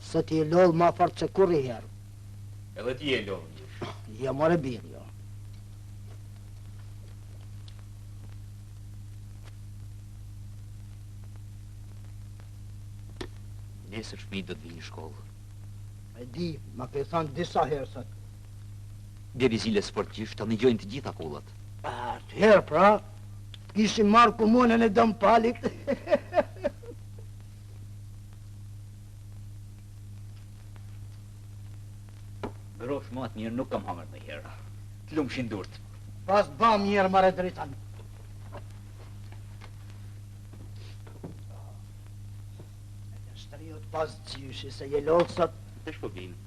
Se ti e lollë ma fort se kur i herë. Edhe ti e lollë. Ja more birë, jo. Nesër fëmijët do të vinë në shkollë. E di, ma ke thënë disa herë sot. Bjeri zile sportisht, të ndëgjojnë të gjitha kullat. Atëherë, pra, kishim marrë komunën e Dëmpalit. Grosh, ma të mirë nuk kam hamër në herë. Të lumë shindurt. Pas ba mirë, mare Dritan. Shtriot pas gjyshi, se je lollë sot. Të shpëbim.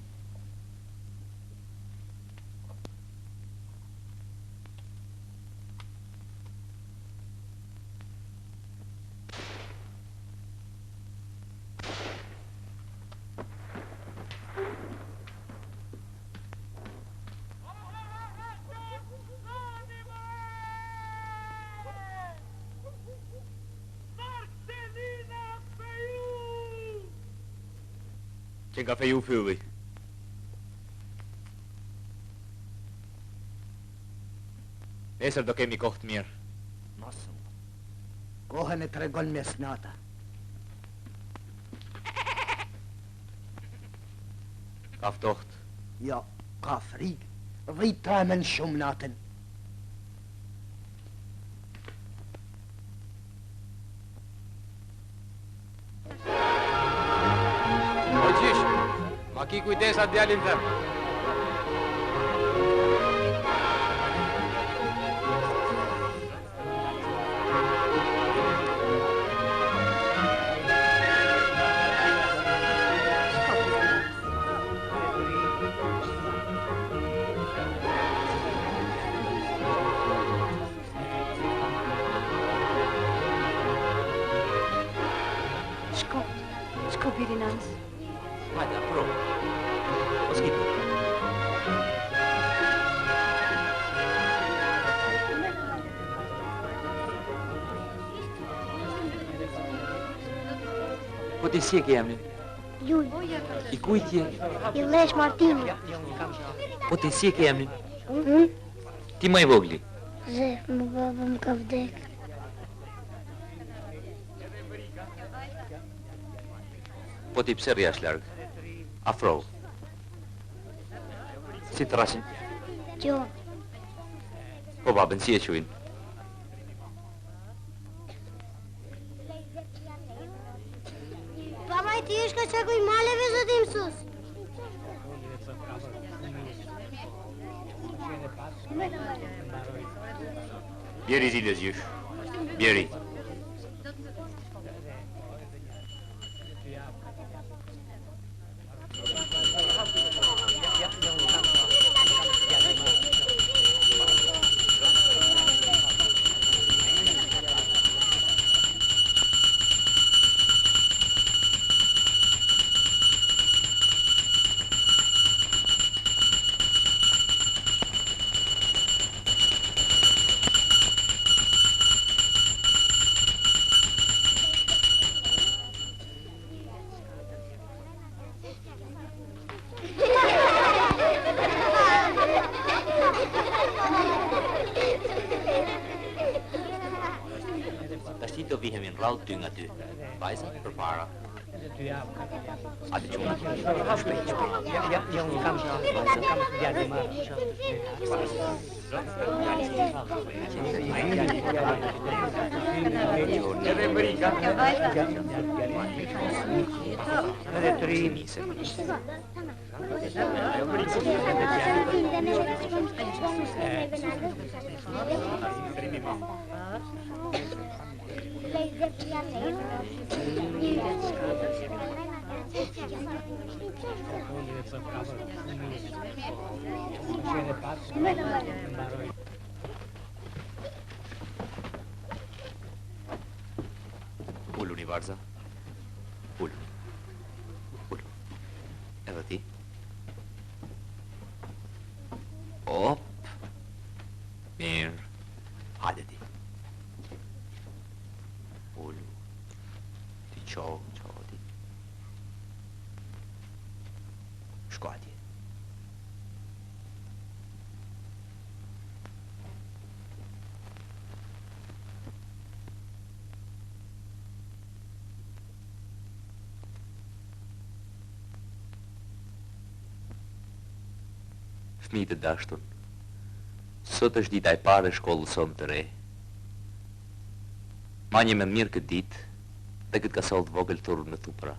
Që nga feju fylli. Nesër do kemi kohë të mirë. Masu. Kohën e tregon mesnata. Ka ftoht. Jo, ka frikë. Rrit tremen shumë natën. Ma ki kujdes atë djalin tëm. Shko birinans. Hajde, apro. O s'kipi. Po ti si e ke emrin? Luj. I kujt je? I Lesh Martini. Po ti si e ke emrin? Ti më i vogli. Zef, më baba më ka vdek. Po ti pse rriash larg? Afro. Si të rasin? Jo. Po babën, si e quin? Baba i ti është ka që kuj maleve, zoti mësus. Bjeri zile zjush. Bjeri. Do vihemi në rrallë ty nga ty. Vajza, për para. Ati qunë. Shpejt, shpejt. Ja, unë kam djali marë. Edhe brika. Edhe trimise. Ullu një varza. Ullu. Ullu. Edhe ti. Op. Mirë. Hajde ti. Ullu. Ti qohë ti. Shko atje. Fëmijët e dashtur, sot është dita e parë e shkollës sonë të re. Manje me mirë këtë ditë dhe këtë kasall të vogël thurur në thupra.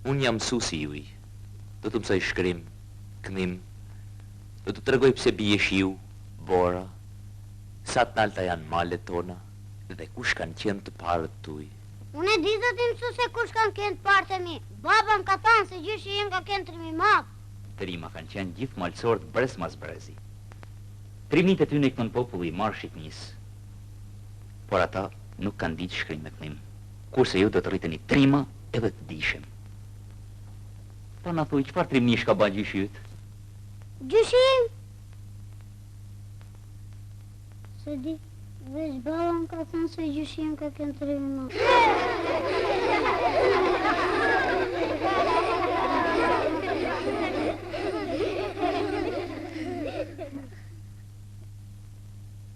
Unë jam mësuesi juaj, do të mësoj shkrim, kënim, do të tregoj pse bie shiu, bora, sa të nalta janë malet tona dhe kush kanë qenë të parët tuaj. Unë e di zoti mësuese kush kanë qenë të parët e mi. Baba më ka thënë se gjyshi im ka qenë trimi madh. Trima kanë qenë gjithë malësorët brez mas brezi. Trimnit e ty në këtën populli marë shqipnis, por ata nuk kanë ditë shkrim me kënim, kurse ju do të rriteni trima edhe të dishem. Ta na thuj, qëfar trimnish ka ba gjyshi jytë? Gjyshi im? Se di, veç baba më ka thënë se gjyshi im ka qenë trimi madh.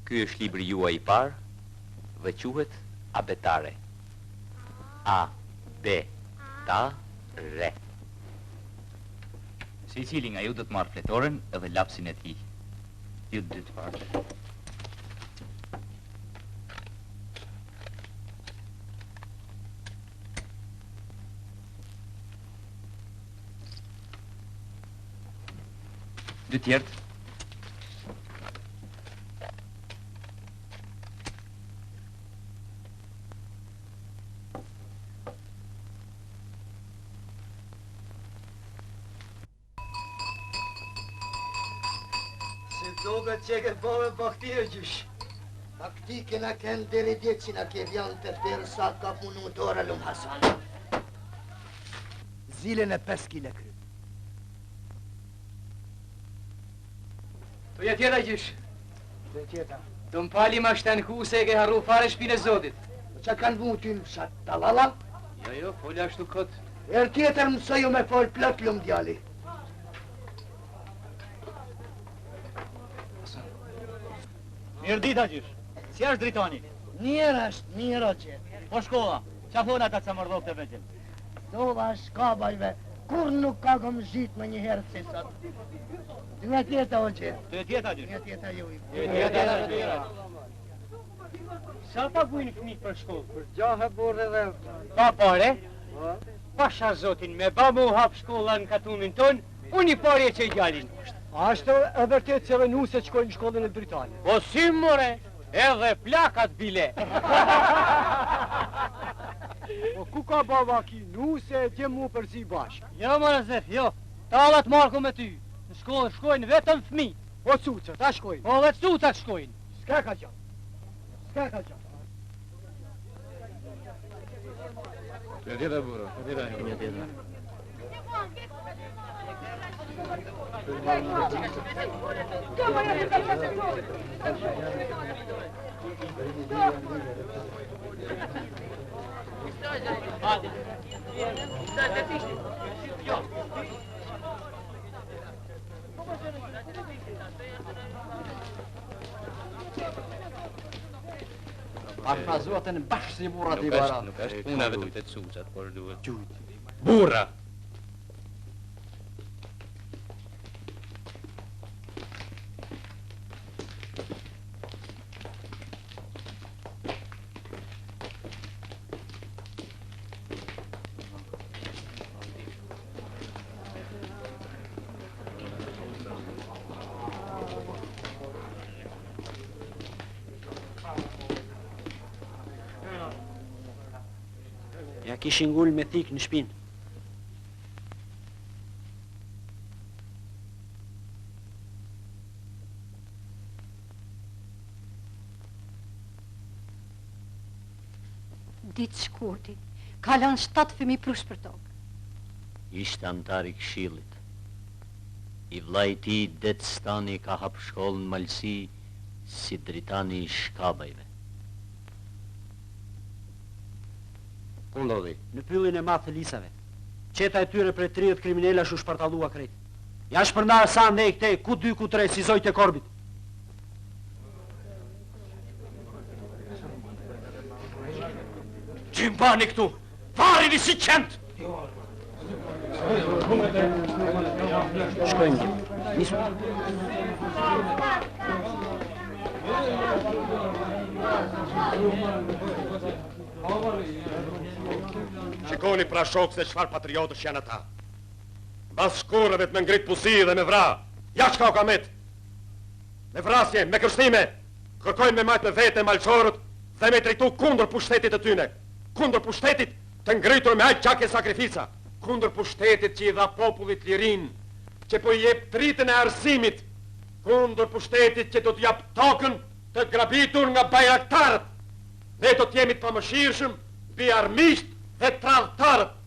Ky është libri juaj i parë dhe quhet Abetare. A, B, ta, re. Si cili nga ju do të marrë fletoren edhe lapsin e tij. Ju të dy të parë. Dy tjertë. Dobe që ke bove baktirë gjysh. Taktike na kënë deri djetë që na ke vjanë të tërë sa ka punu dora lumë Hasan. Zilën e 5 kile kry. Tu je tjeta gjysh. Dhe tjeta. Dëm pali ma shten ku se ke harru fare shpine zotit. Që kanë vu ty në shatë talala? Jo, folja ashtu kot. Erë tjetër mësëju me fol plot lumë djali. Mirë dita gjysh, si është dritoni? Mirë është, mirë o që. Po shkolla, qa thonë ata që mërdhov të vetëm? Dova shkabajve, kur nuk ka gëm zhitë me një herë si sot. Ty me tjeta o që. Ty e tjeta gjysh? Ty e tjeta ju i. Ty e tjeta tjera. Sa pa bujnë fëmijë për shkollë? Për gjahë burë dhe... Pa pare? Pasha zotin, me ba mu hap shkolla në katunin ton, unë i parje që i gjallin. Ashtë e vërtet se dhe nuse që kojnë në shkollën e Britani. Po si more, edhe plakat bile. Po ku ka baba ki nuse e dje mu përzi bashkë? Jo, më Zef, jo. Talat marku me ty. Në shkollë shkojnë vetëm fëmi. Po cucët, ta shkojnë. Po dhe cucat shkojnë. Ska ka gjatë. Ska ka gjatë. Një tjeta, buro. Një tjeta. Ashtë zotin bashkë si burrat i bara. Nuk është puna vetëm të cucat, por duhet gjujt. Burra! Ja kishin ngull me thik në shpinë. Ditë shkurti, kalan 7 fëmi prush për tokë. Ishte antar i këshillit. I vllai i tij Det Stani ka hap shkollën Malsi si dritani i shkabajve. Ku ndodhi? Në pyllin e madh të lisave. Qeta e tyre prej 30 kriminella shu shpartallua krejt. Ja shpërndar sa ne këtej, ku 2 ku 3 si zojt e korbit. Gjimbani këtu! Varini si qend! Shkojmë gjim. Nisu. Shikoni pra shok se çfarë patriotësh janë ata. Bas shkurrëve të me ngrit pusi dhe me vra. Ja çka u kamet. Me vrasje, me kërstime, kërkojnë me majtë me vete malçorët dhe me drejtu kundër pushtetit të tyne. Kundër pushtetit të ngritur me aq qake sakrifica. Kundër pushtetit që i dha popullit lirin, që po i jep dritën e arsimit. Kundër pushtetit që do t'jap tokën të grabitur nga bajraktarët. Ne do t'jemi të pamëshirshëm, bi armisht dhe tradhtarët.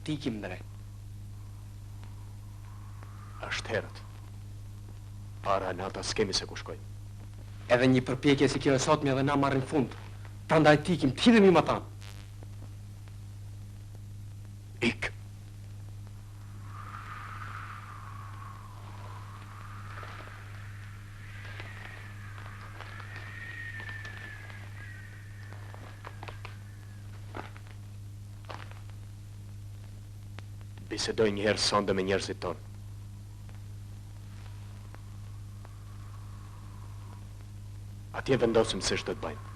Ti kim ndre. Ashtë herët. Para në ata s'kemi se ku shkojnë. Edhe një përpjekje si kjo e sotmi edhe na marrin fund. Prandaj tikim, t'hidhemi më tanë. Ik. Bisedoj njëherë sonde me njerëzit tonë. Atje vendosim se shtë të bajnë.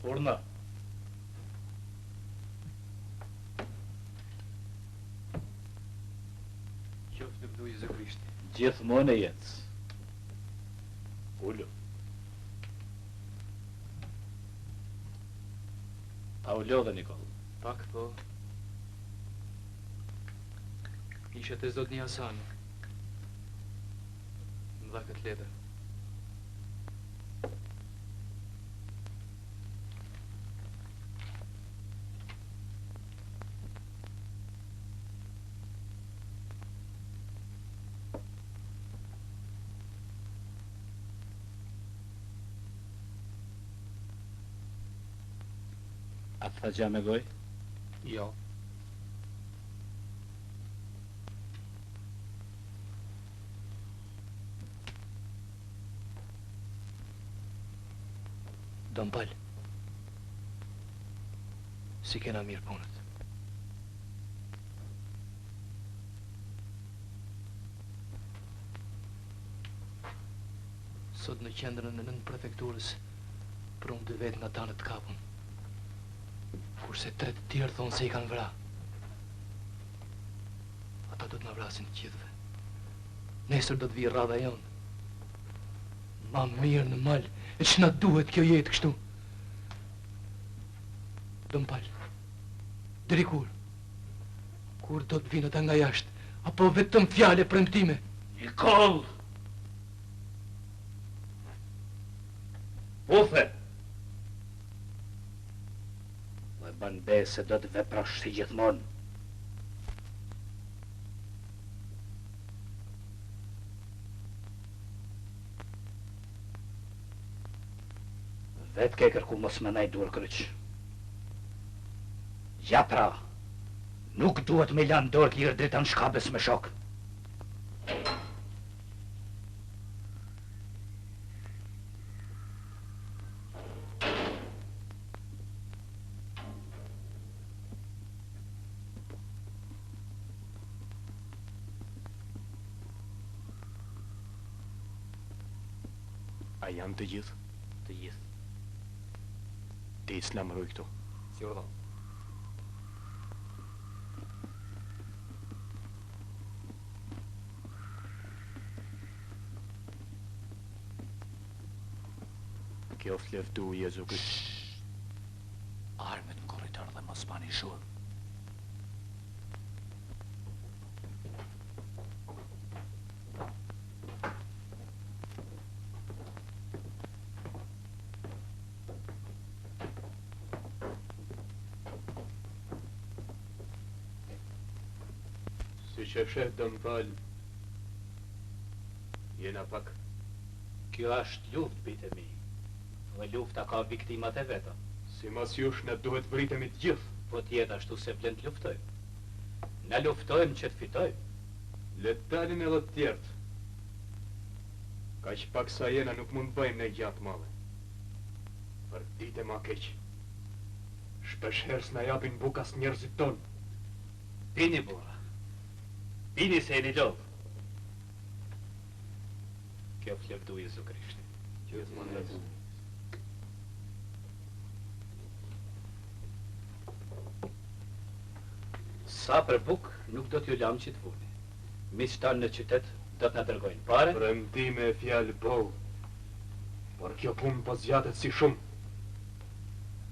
Urna. Qoftë në vdujë zë Krishti. Gjithmonë e jetës. Ullu. A u lodhe, Nikol? Pak, po. Ishe të zot një Hasan. Më dha këtë letër. A të tha gja me goj? Jo. Dëmpal, si kena mirë punët. Sot në qendrën e nën prefekturës, për unë 2 vetë nga tanët të kapun. Kurse 3 të tjerë thonë se i kanë vra. Ata do të na vrasin të gjithëve. Nesër do të vijë rradha jonë. Ma mirë në mal, e që na duhet kjo jetë kështu. Dëmpal, deri kur? Kur do të vinë ata nga jashtë, apo vetëm fjale premtime? Nikol! Ufe! Dhe bën be se do të veprash si gjithmonë. Vetë ke kërku mos më nej dur kryq. Ja pra, nuk duhet me lanë dorë kjirë drita në shkabes me shok. A janë të gjithë? Të gjithë. Ti s'la mëroj këto. Si urdhon. Kjo fleftu i e zukët. Armët në korridor dhe mos bani shurë. Si që fshet Dëmpal, jena pak. Kjo është luft, bite mi. Dhe lufta ka viktimat e veta. Si mas jush ne duhet vritemi të gjithë. Po tjetë ashtu se vlen të luftojmë. Ne luftojmë që të fitojmë. Le të dalin edhe të tjertë. Ka që pak sa jena nuk mund bëjmë ne gjatë male. Për dite ma keq. Shpesh herës na japin bukas njerëzit tonë. Bini, bura. Bini se e një lovë. Kjo flevdu Jezu Krishti. Gjithë më në Sa për buk, nuk do t'ju lam që t'vuni. Miqtanë në qytet do t'na dërgojnë pare. Premtime e fjallë bohu. Por kjo punë po zjatet si shumë.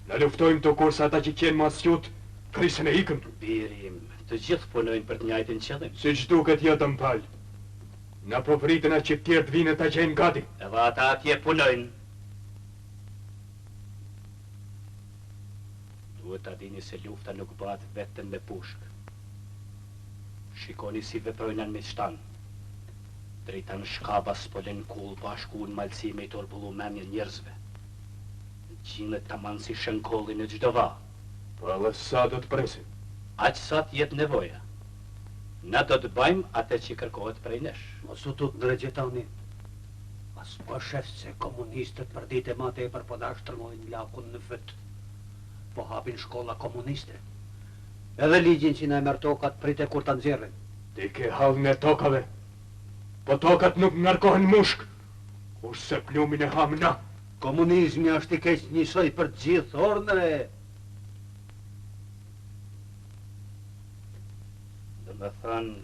Na luftojmë të kurse ata që qenë mas jutë, krisën e ikën. Birim, të gjithë punojnë për të njajtin qëllim. Si që duket jo Dëmpal. Na po vritën a që tjertë vinë ta gjenë gati. Edhe ata atje punojnë. Duhet ta dini se lufta nuk bëhet vetëm me pushkë. Shikoni si veprojnë në miqtanë. Drita në shkabas po len kull bashku në malësi me i torbullu memje njerëzve. Gjinët të manë si shënkolli në gjdo va. Po edhe sa do të presim? Aq sa t'jetë nevoja. Na do të bajmë atë që kërkohet prej nesh. Mos u tut në regjetani. As po shef se komunistët për dite ma te për po da shtrëmojnë lakun në fët. Po hapin shkolla komuniste. Edhe ligjin që në emer tokat prite kur të nxjerrin. Ti ke hallën e tokave. Po tokat nuk ngarkohen mushk. Kurse plumin e ham na. Komunizmi është i keq njësoj për të gjithë orëne. Dhe me thënë,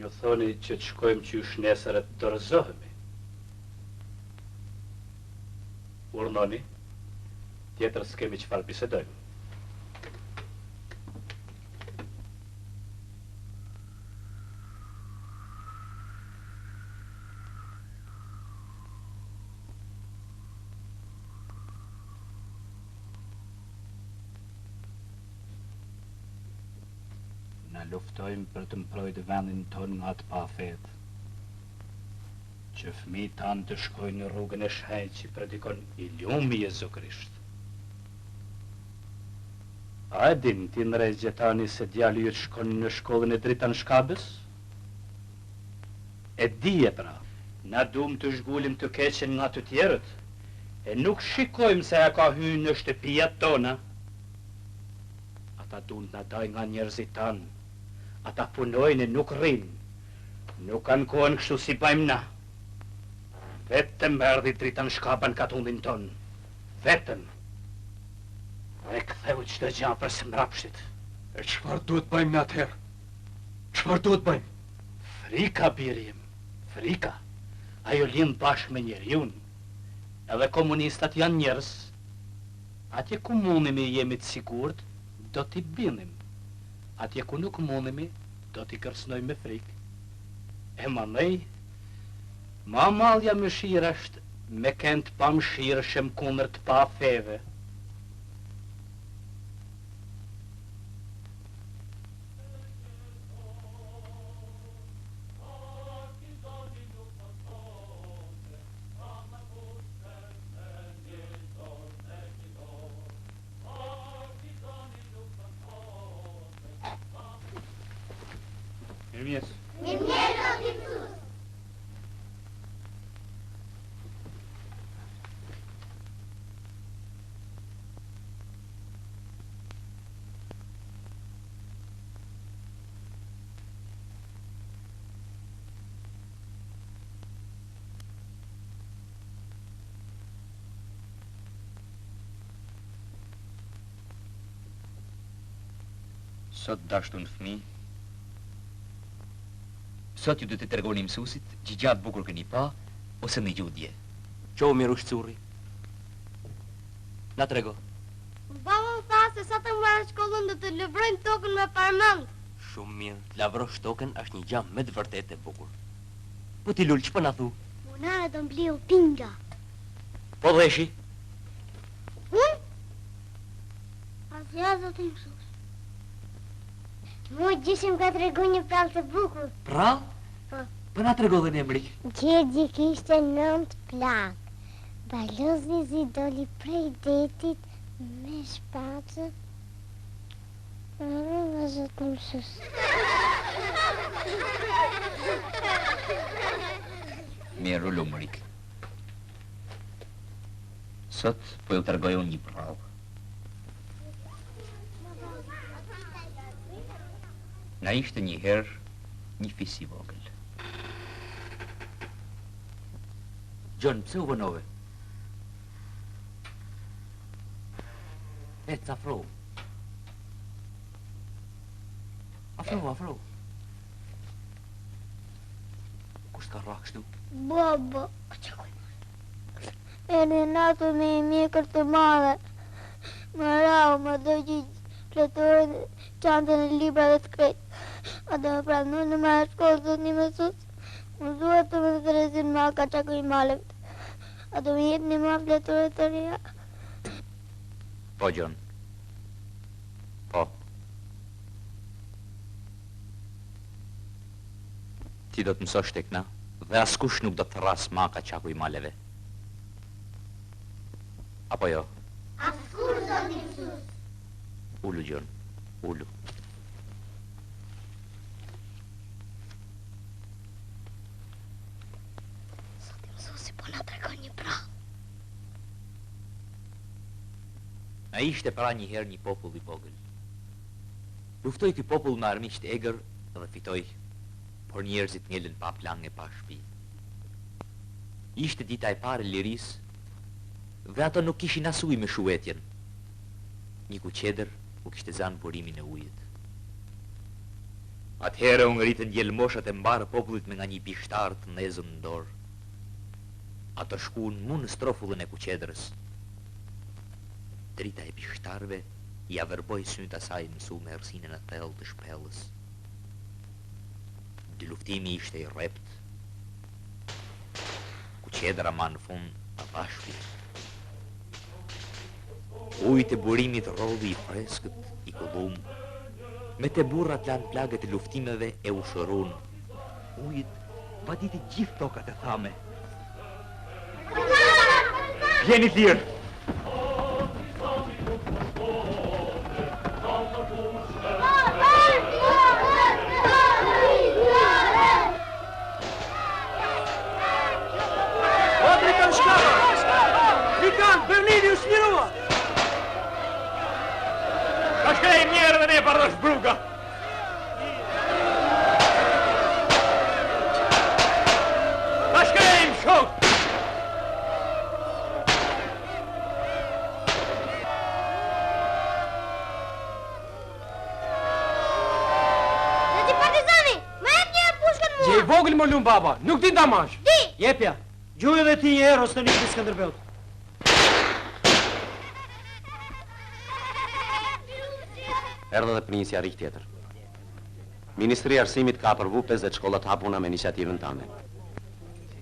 ju thoni që të shkojmë qysh nesër e të dorëzohemi. Urnoni, tjetër s'kemi qëfar bisedojmë. Na luftojmë për të mprojtë vendin tonë nga të pa fetë. Që fëmijët tanë të shkojnë në rrugën e shenjtë që predikon i lumi Jezu Krisht. A e din ti në regjetani se djali ju të shkon në shkollën e drita në shkabës? E dije pra, na dum të zhgullim të keqen nga të tjerët, E nuk shikojmë se a ka hynë në shtëpijat tona. Ata dun të na dajnë nga njerëzit tanë. Ata punojnë e nuk rrinë. Nuk kanë kohën kështu si bajmë na. Vetëm erdhi Dritan Shkaba në katundin tonë. Vetëm. E ktheu çdo gjë për së mbrapshtit. E çfarë duhet bëjmë në atëherë? Çfarë duhet bëjmë? Frika, birim, frika. Ajo lind bashkë me njeriun. Edhe komunistat janë njerëz. Atje ku mundemi jemi të sigurt, do t'i binim. Atje ku nuk mundemi, do t'i kërcënojmë me frikë. E mandej, ma mallja mëshira është me kënd pa mëshirshëm kundër të pa feve. Mirëmjes. Mirëmjes, zoti Mësues. Sot dashtu në fëmi, sot ju do të tregoni mësuesit që gjatë bukur keni pa, ose në gjudje. Qo mirush curi? Na trego. Baba më tha se sa të marrë shkollën do të lëvrojmë tokën me parmend. Shumë mirë, lavrosh tokën është një gjam me të vërtet e bukur. Po ti lul, që po na thu? Munare do mbliu pinga. Po dheshi? Unë? Asja, zoti Mësues. Mu gjishim ka tregu një prallë të bukur. Prallë? Po. Po na trego dhe në emri. Gjergji kishte 9 plak. Balozi zi doli prej detit me shpacë. Nga zoti Mësues. Mirë ullu mërik. Sot po ju tregoj unë një prallë. Na ishte një herë një fis i vogël. Gjon, pse u vënove? Afro. Afro. Kush ka rrah kështu? Baba. E në natë me i mjekër të madhe. Më rau, më do gjithë fletore çantën e libra dhe të krejt. A do më pranoj në marrë shkollë, zoti Mësues? Më duhet të më stresin ma ka qako i malevt. A do më jetë një ma fletore të reja? Po, Gjon. Po. Ti do të mësosh tek na, dhe askush nuk do të rras ma ka qako i maleve. Apo jo? Askur, zoti Mësues. Ullu, Gjon, ullu. Zoti Mësuesi po na tregon një prallë. A ishte para një herë një popull i vogël. Luftoi ky popull me armiq të egër dhe fitoi, por njerëzit ngelen pa plan e pa shtëpi. Ishte dita e parë e lirisë dhe ato nuk kishin as ujë me shuetjen. Një kuqeder u kishte zanë burimin e ujit. Atëherë u ngritën djelmoshat e mbarë popullit me nga një bishtar të nezën në dorë. Ato shkuën mu në strofullën e kuqedrës. Drita e bishtarve i averboj synt asaj mësu me ersinën e thellë të shpellës. Dy luftimi ishte i rrept. Kuqedra ma në fund a bashki. Ujtë e burimit rodhi i freskët, i këllum. Me të burrat lanë plagët e luftimeve e u shërun. Ujtë vaditi gjithë tokat e thame. Vjeni thirë! ju smirua! Ka shkrej njerë dhe ne pardash bruga! Ka shkrejmë shok! Zoti partizani, më jep një pushkën mua! Gje i vogël më lumë baba, nuk din ta mash. Di! Jepja, gjuhë edhe ti një herë ose të një të Skënderbeut. Erdhe dhe prinicja rik tjetër. Ministri i Arsimit ka apërvu 50 shkolla të hapuna me iniciativën tane.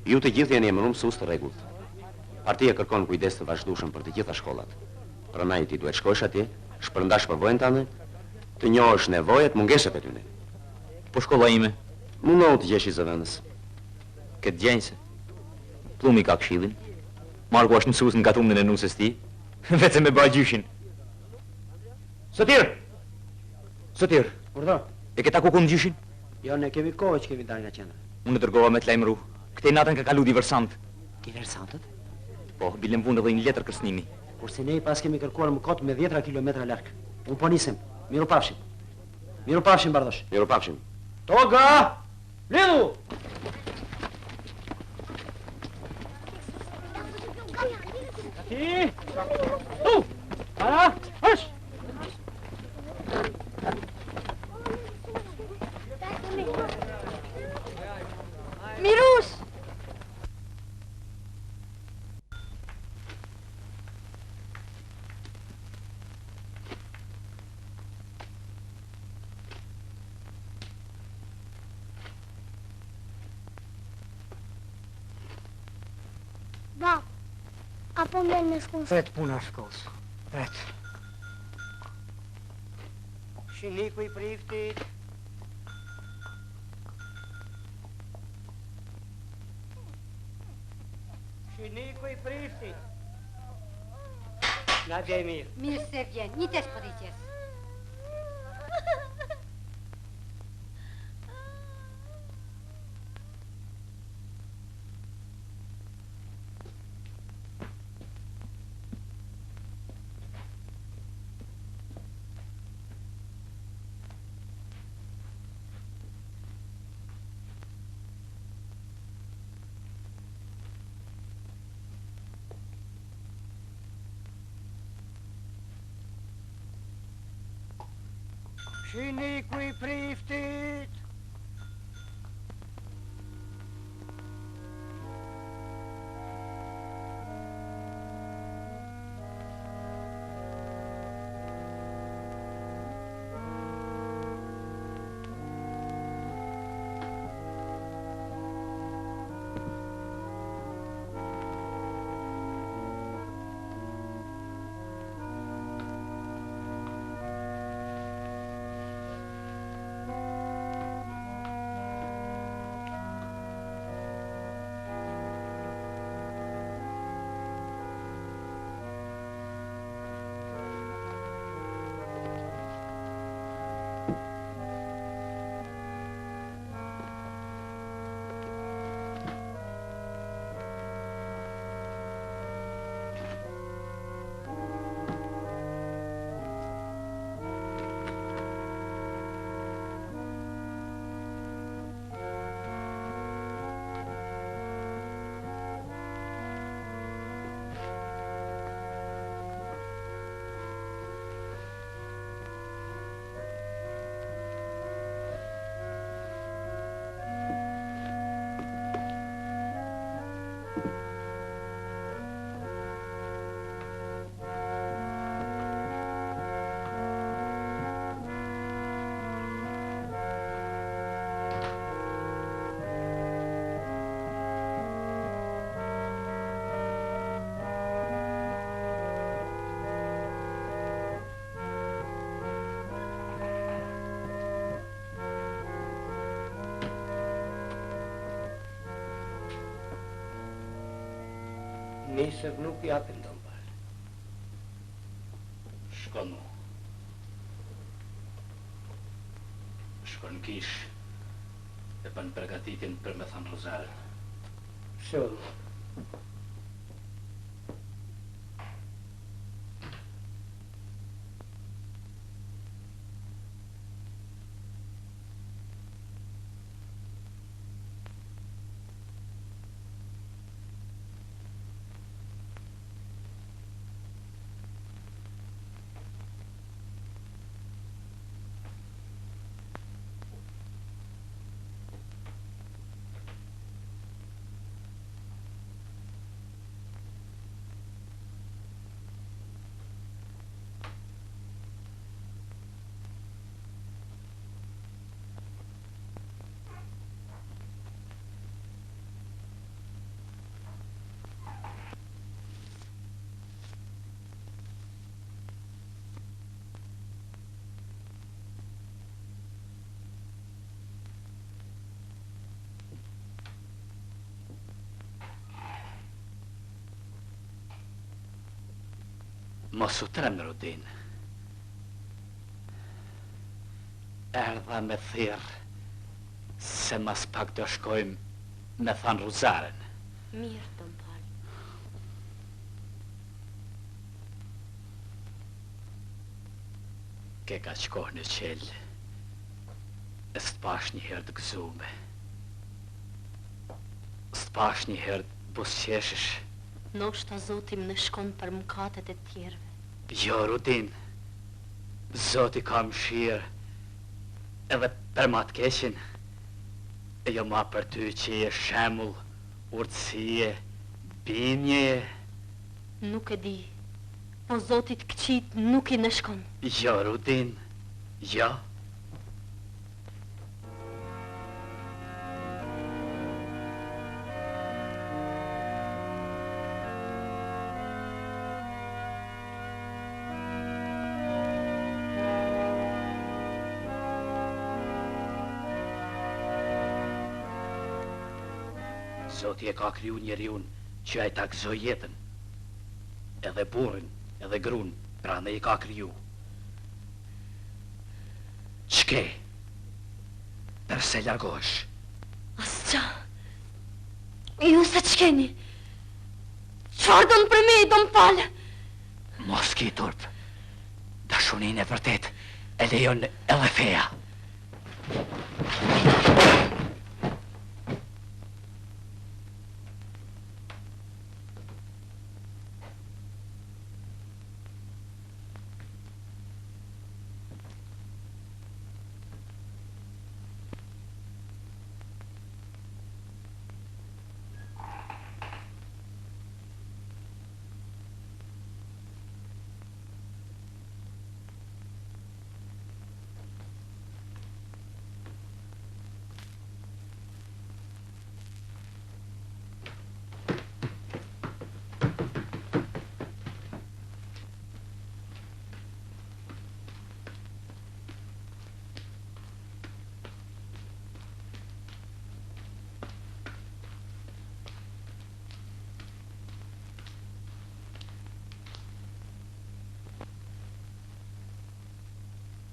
Ju të gjithë jeni emëruar mësues të rregullt. Partia kërkon kujdes të vazhdueshëm për të gjitha shkollat. Prandaj ti duhet shkosh atje, shpërndash përvojën tane, të njohësh nevojat, mungesat e tyre. Po shkolla ime? Mundohu të gjesh i zëvendës. Këtë gjenjse. Plumi ka këshillin. Marku është mësues në katrumën e nusës ti, vetëm me bëj gjyshin. Sotir! Sotir! Urdhë. E ke taku ku në gjyshin? Jo, ne kemi kohë që kemi dalë nga qendra. Unë dërgova me të lajmëru. Këtej natën ka kalu diversant. Diversantët? Po, bilem vundë dhe një letër kërcënimi. Kurse ne pas kemi kërkuar më kot me 10 kilometra larg. Unë po nisim. Miru pafshim. Miru pafshim, Bardosh. Miru pafshim. Toga! Lidu! Ti! Tu! Para! Hësh! Mirush! Bab, apo më në shkollë? Pret puna shkollës. Pret. Shiniku i priftit. Shiniku i priftit. Na dje mirë. Mirë se vjen, një tesh përritjes. Shiniku i priftit. Nesër nuk japin dëmbal. Shkon mu. Shkon kish e bën përgatitjen për me thënë rozarën. Shumë. Mos u trem, Rudin. Erdha me thirr se mas pak do shkojmë me than Ruzaren. Mirë, Dom Pal. Ke ka shkoh në qelë, e s'pash një herë të gëzume. S'pash një herë të busqeshësh. Noshta Zotim në shkon për mëkatet e tjerve. Jo, Rudin, Zoti ka mëshirë edhe për ma të keqin, e jo ma për ty që je shemull, urtësie, binje. Nuk e di, po Zotit këqit nuk i në shkon. Jo, Rudin, jo. Zoti e ka kriju njeriun që ai ta gëzoj jetën. Edhe burrin, edhe grun, prandaj i ka kriju. Ç'ke? Përse largohesh? Asqa. Ju se ç'keni? Çfarë do për me, Dom Pal? Mos ki turp. Dashunin e vërtet e lejon edhe feja.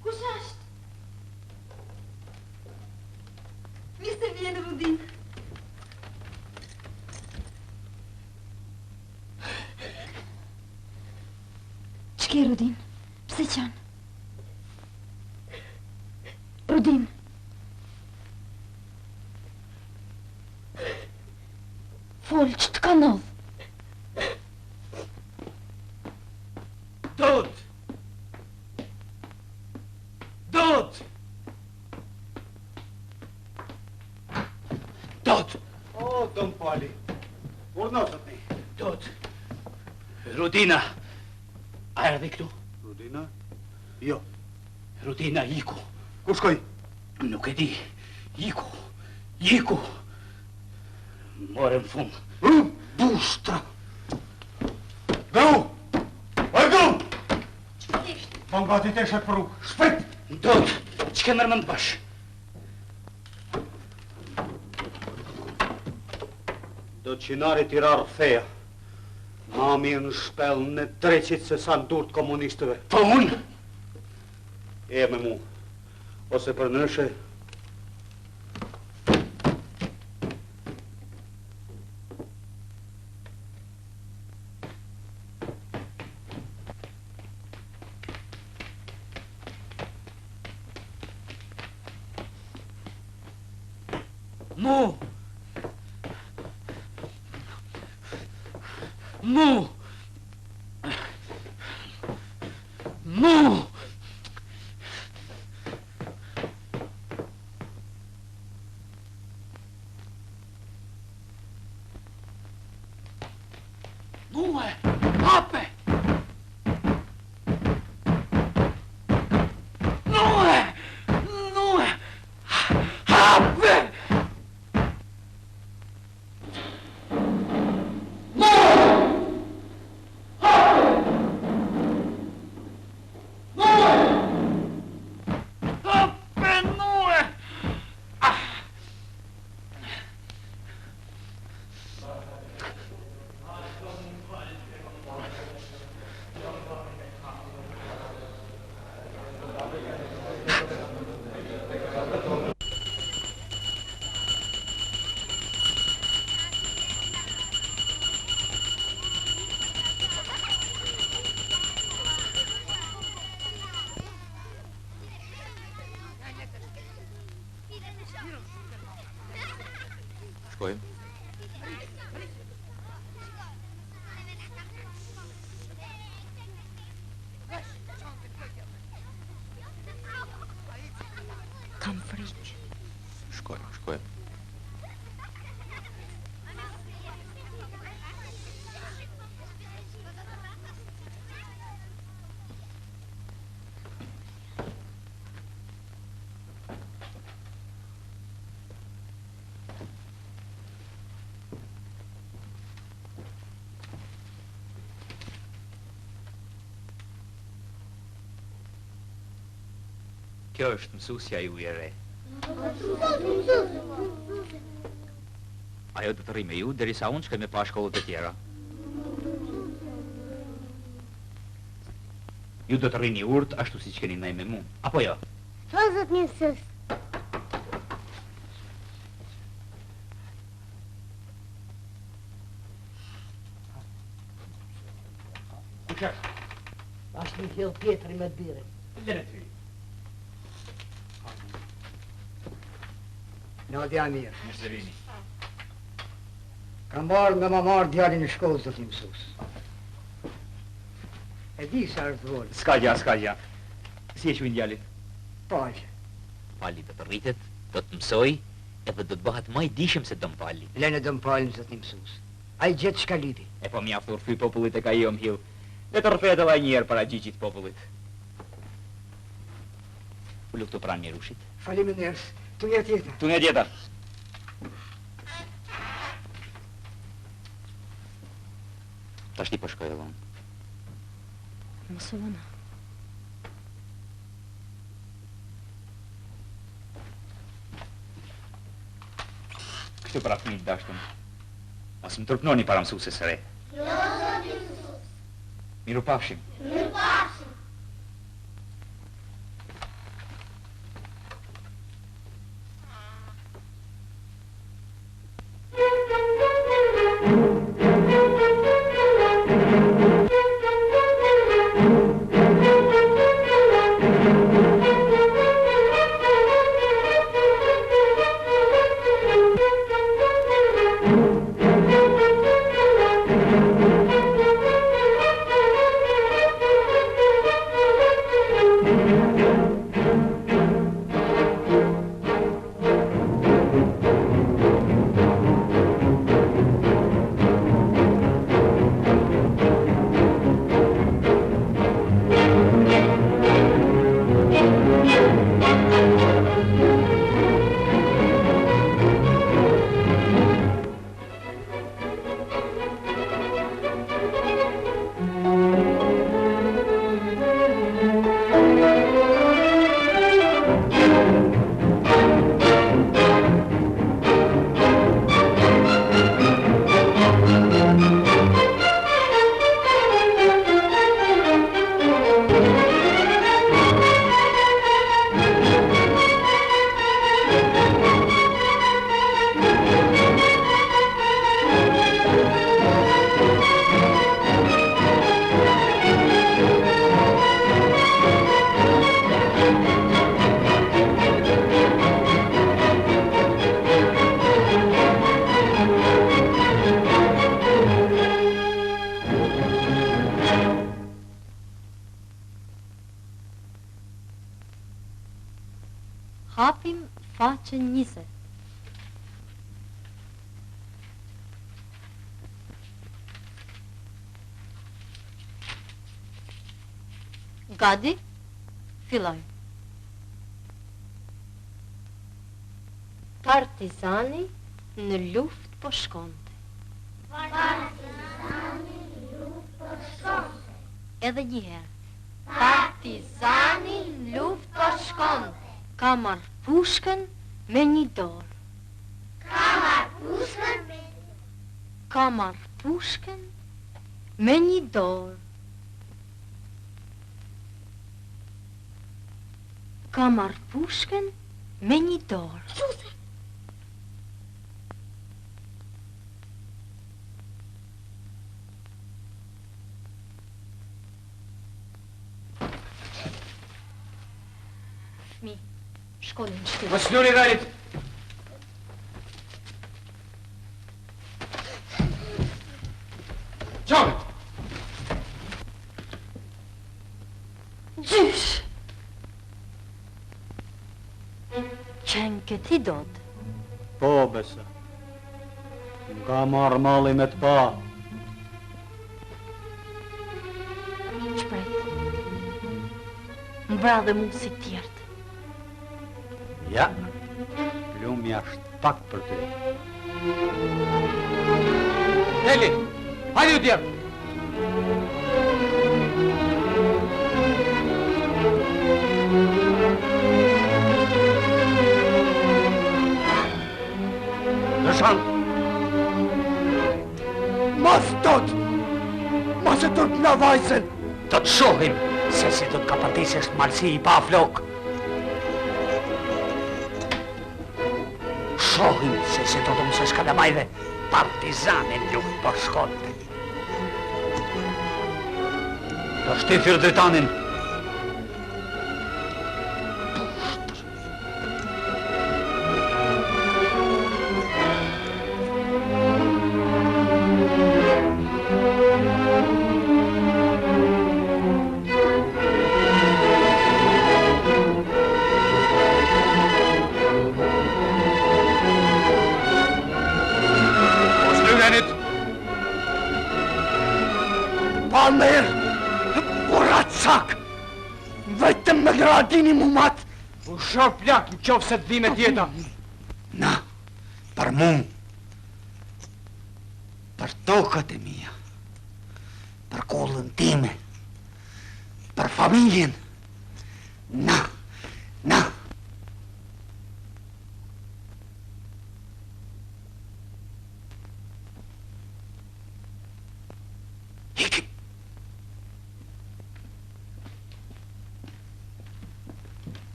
Kush është? Mirë se vjen, Rudin. Ç'ke, Rudin? Pse qanë? Rudin. Fol, që të ka ndodh? Dot! Dot! Dot! O, Dom Pali, urnotët një. Dot! Rudina! A erdhi këtu? Rudina? Jo. Rudina, iku. Ku shkoj? Nuk e di. Iku. Iku. More në fund. Bustra! Gau! Oj, gau! Mam gati të eshet për rrugë. Shpejt! Dot! Që ke mërmën të bash? Do qinari tira rëtheja. Ma mirë në shpel në dreqit se sa në durët komunistëve. Po unë? E me mu. Ose për nëshe. Mu! Mu! Mu! Mu e! Hape! Nu e! Nu e! Hape! Kjo është mësusja ju e re. Ajo do të rri me ju, derisa unë shkoj me pa shkollët e tjera. Ju do të rrini urt, ashtu si që keni ndaj me mu, apo jo? Po, zot mësus. Ashtë një fjell pjetëri me të bire. Lene ty. Nadja mirë. Mirë se vini. Kam marrë nga ma marrë djalin e shkollës, zot mësus. E di sa është volë. Ska gja. Si e shuin djalit? Palë. Pali do të rritet, do të mësoj, edhe do të bëhat ma i dishëm se dëm pali. Lene dëm palin, zot mësus. A i gjithë shka lidi. E po mjaftë urfy popullit e ka jo m'hill. Dhe të rrfet edhe njerë para gjigjit popullit. U luktu pranë një rushit. Falime njerës, tu një tjetër. Tu një tjetër. Ta shti po shkoj edhe unë. Mos u vëna. Kështu pra fëmijë dashtëm. Mos më tërpnoni para mësuses së re. Jo, zot mësus. Miru pafshim. Miru pafshim. Hapim faqen 20. Gati? Filloj. Partizani në luft po shkonte. Partizani në luft po shkonte. Edhe një herë. Partizani në luft po shkonte. Ka marrë pushkën me një dorë. Ka marrë pushkën me një dorë. Ka marrë pushkën me një dorë. Quse! Mi, shkollin në shtypë. Mos luni velit! Qove! Gjysh! Qenë këti dot? Po, besa. Nga marrë mali me të pa. Shpret. Mbra dhe mu si tjertë. Ja, plumja është pak për ty. Deli, hajde ju tjerë! Hasan! Mos tot! Mos e tut nga vajzën! Do të shohim se si do të kapërtisësh malsi I pa flok. Shohim se si do të mësësh kalamajve partizanin luftë për shkollë. Do shtifir dritanin. Palmer! Kuracak! Vetëm me gradini mumat! U shor plak në qofë se të dhime tjeta. Na, për mu, për tokët e mija, për kollën time, për familjen, na.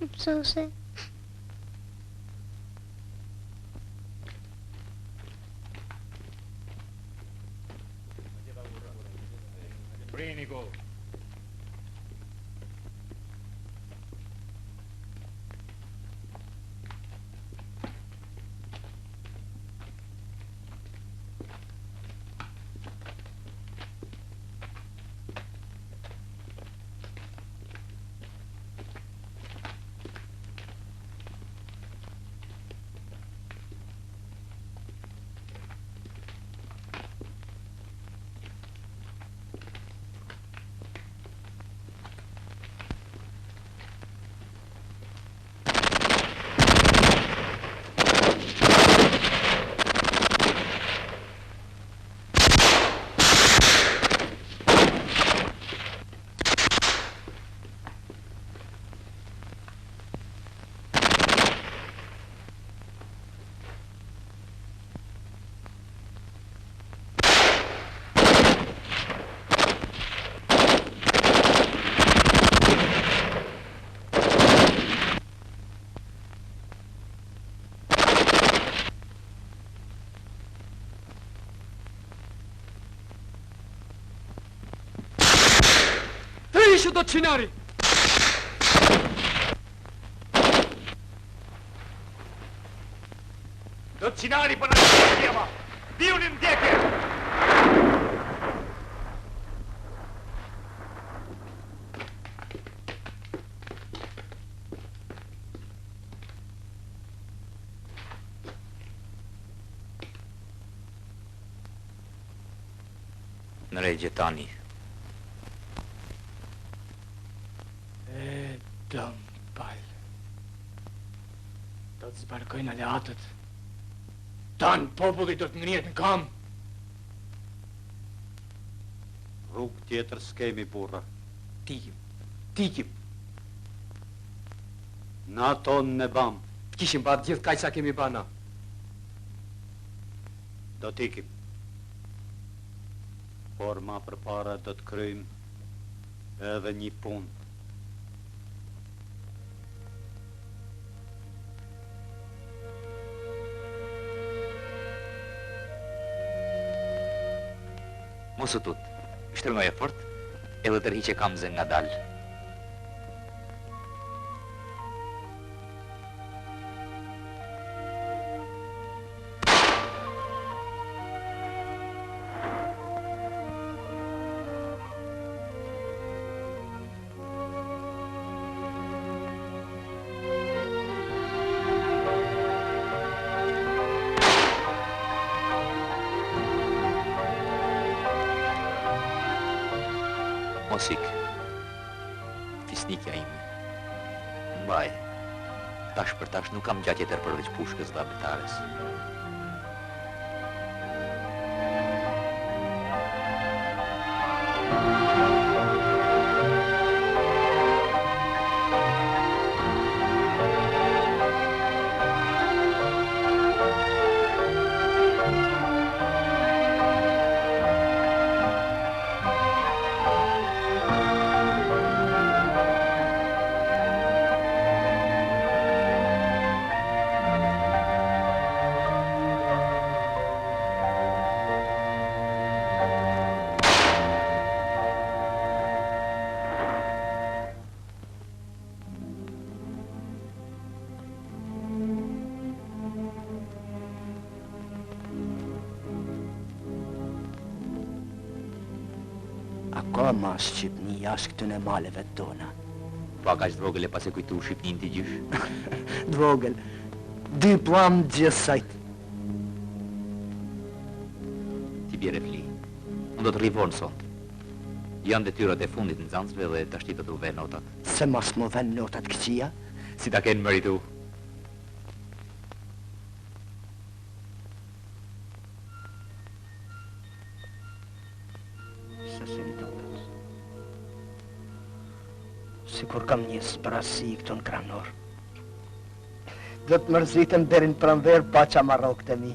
Mësuse. Brini go. Ishu do të qinari! Do të qinari për në të tjema! Biunin ndjekje! Në regje tani. Dëm, pajlë. Do të zbarkojnë aleatët. Tanë populli do të ngrihet në kam. Rrugë tjetër s'kemi burra. Tikim. Na tonë në bam. Të kishim batë gjithë kaj sa kemi bana. Do t'ikim. Por ma përpara do të kryjmë edhe një punë. Mos u tut, shtrëngoj e fort, edhe tërhiqe kamzën nga dalë. Mos ik. besnikja ime. Mbaj, tash për tash nuk kam gjatë tjetër përveç pushkës dhe abetares. Ka ma Shqipni jashtë këtëne maleve të tona. Pa ka që dvogël e pas e kujtu Shqipnin t'i gjysh? Dvogël, dy plam gjësajt. Ti bjere fli, unë do të rivonë sot. Janë detyrat e fundit në Zancëve dhe të ashti do të uve notat. Se mas më ven notat këqia? Si ta kenë mëritu. Sikur kam një zbrasi këtu në Kranor. Do të mërzitëm derin pranver pa qa marrokët e mi.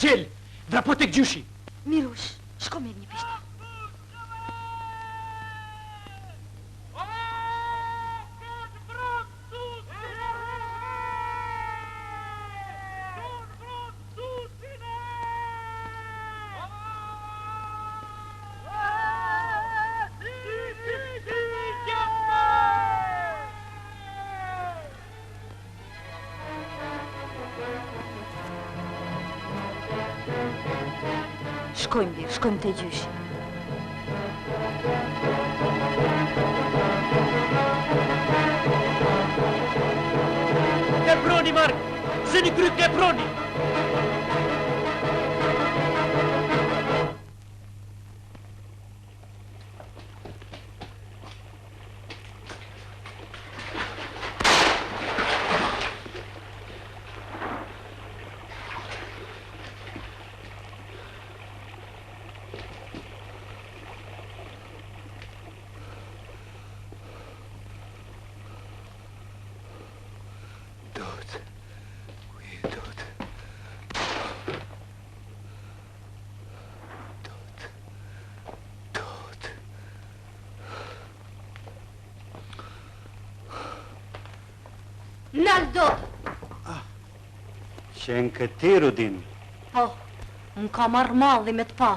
Gjell, vrapo tek gjyshi. Mirush, shko me një pishtë. Shkojmë birë, shkojmë të gjyshi. Keproni, Mark! Zëni kryt Keproni! Nalë dot! Qenë këti, Rudin. Po, më ka marrë malli me të pa.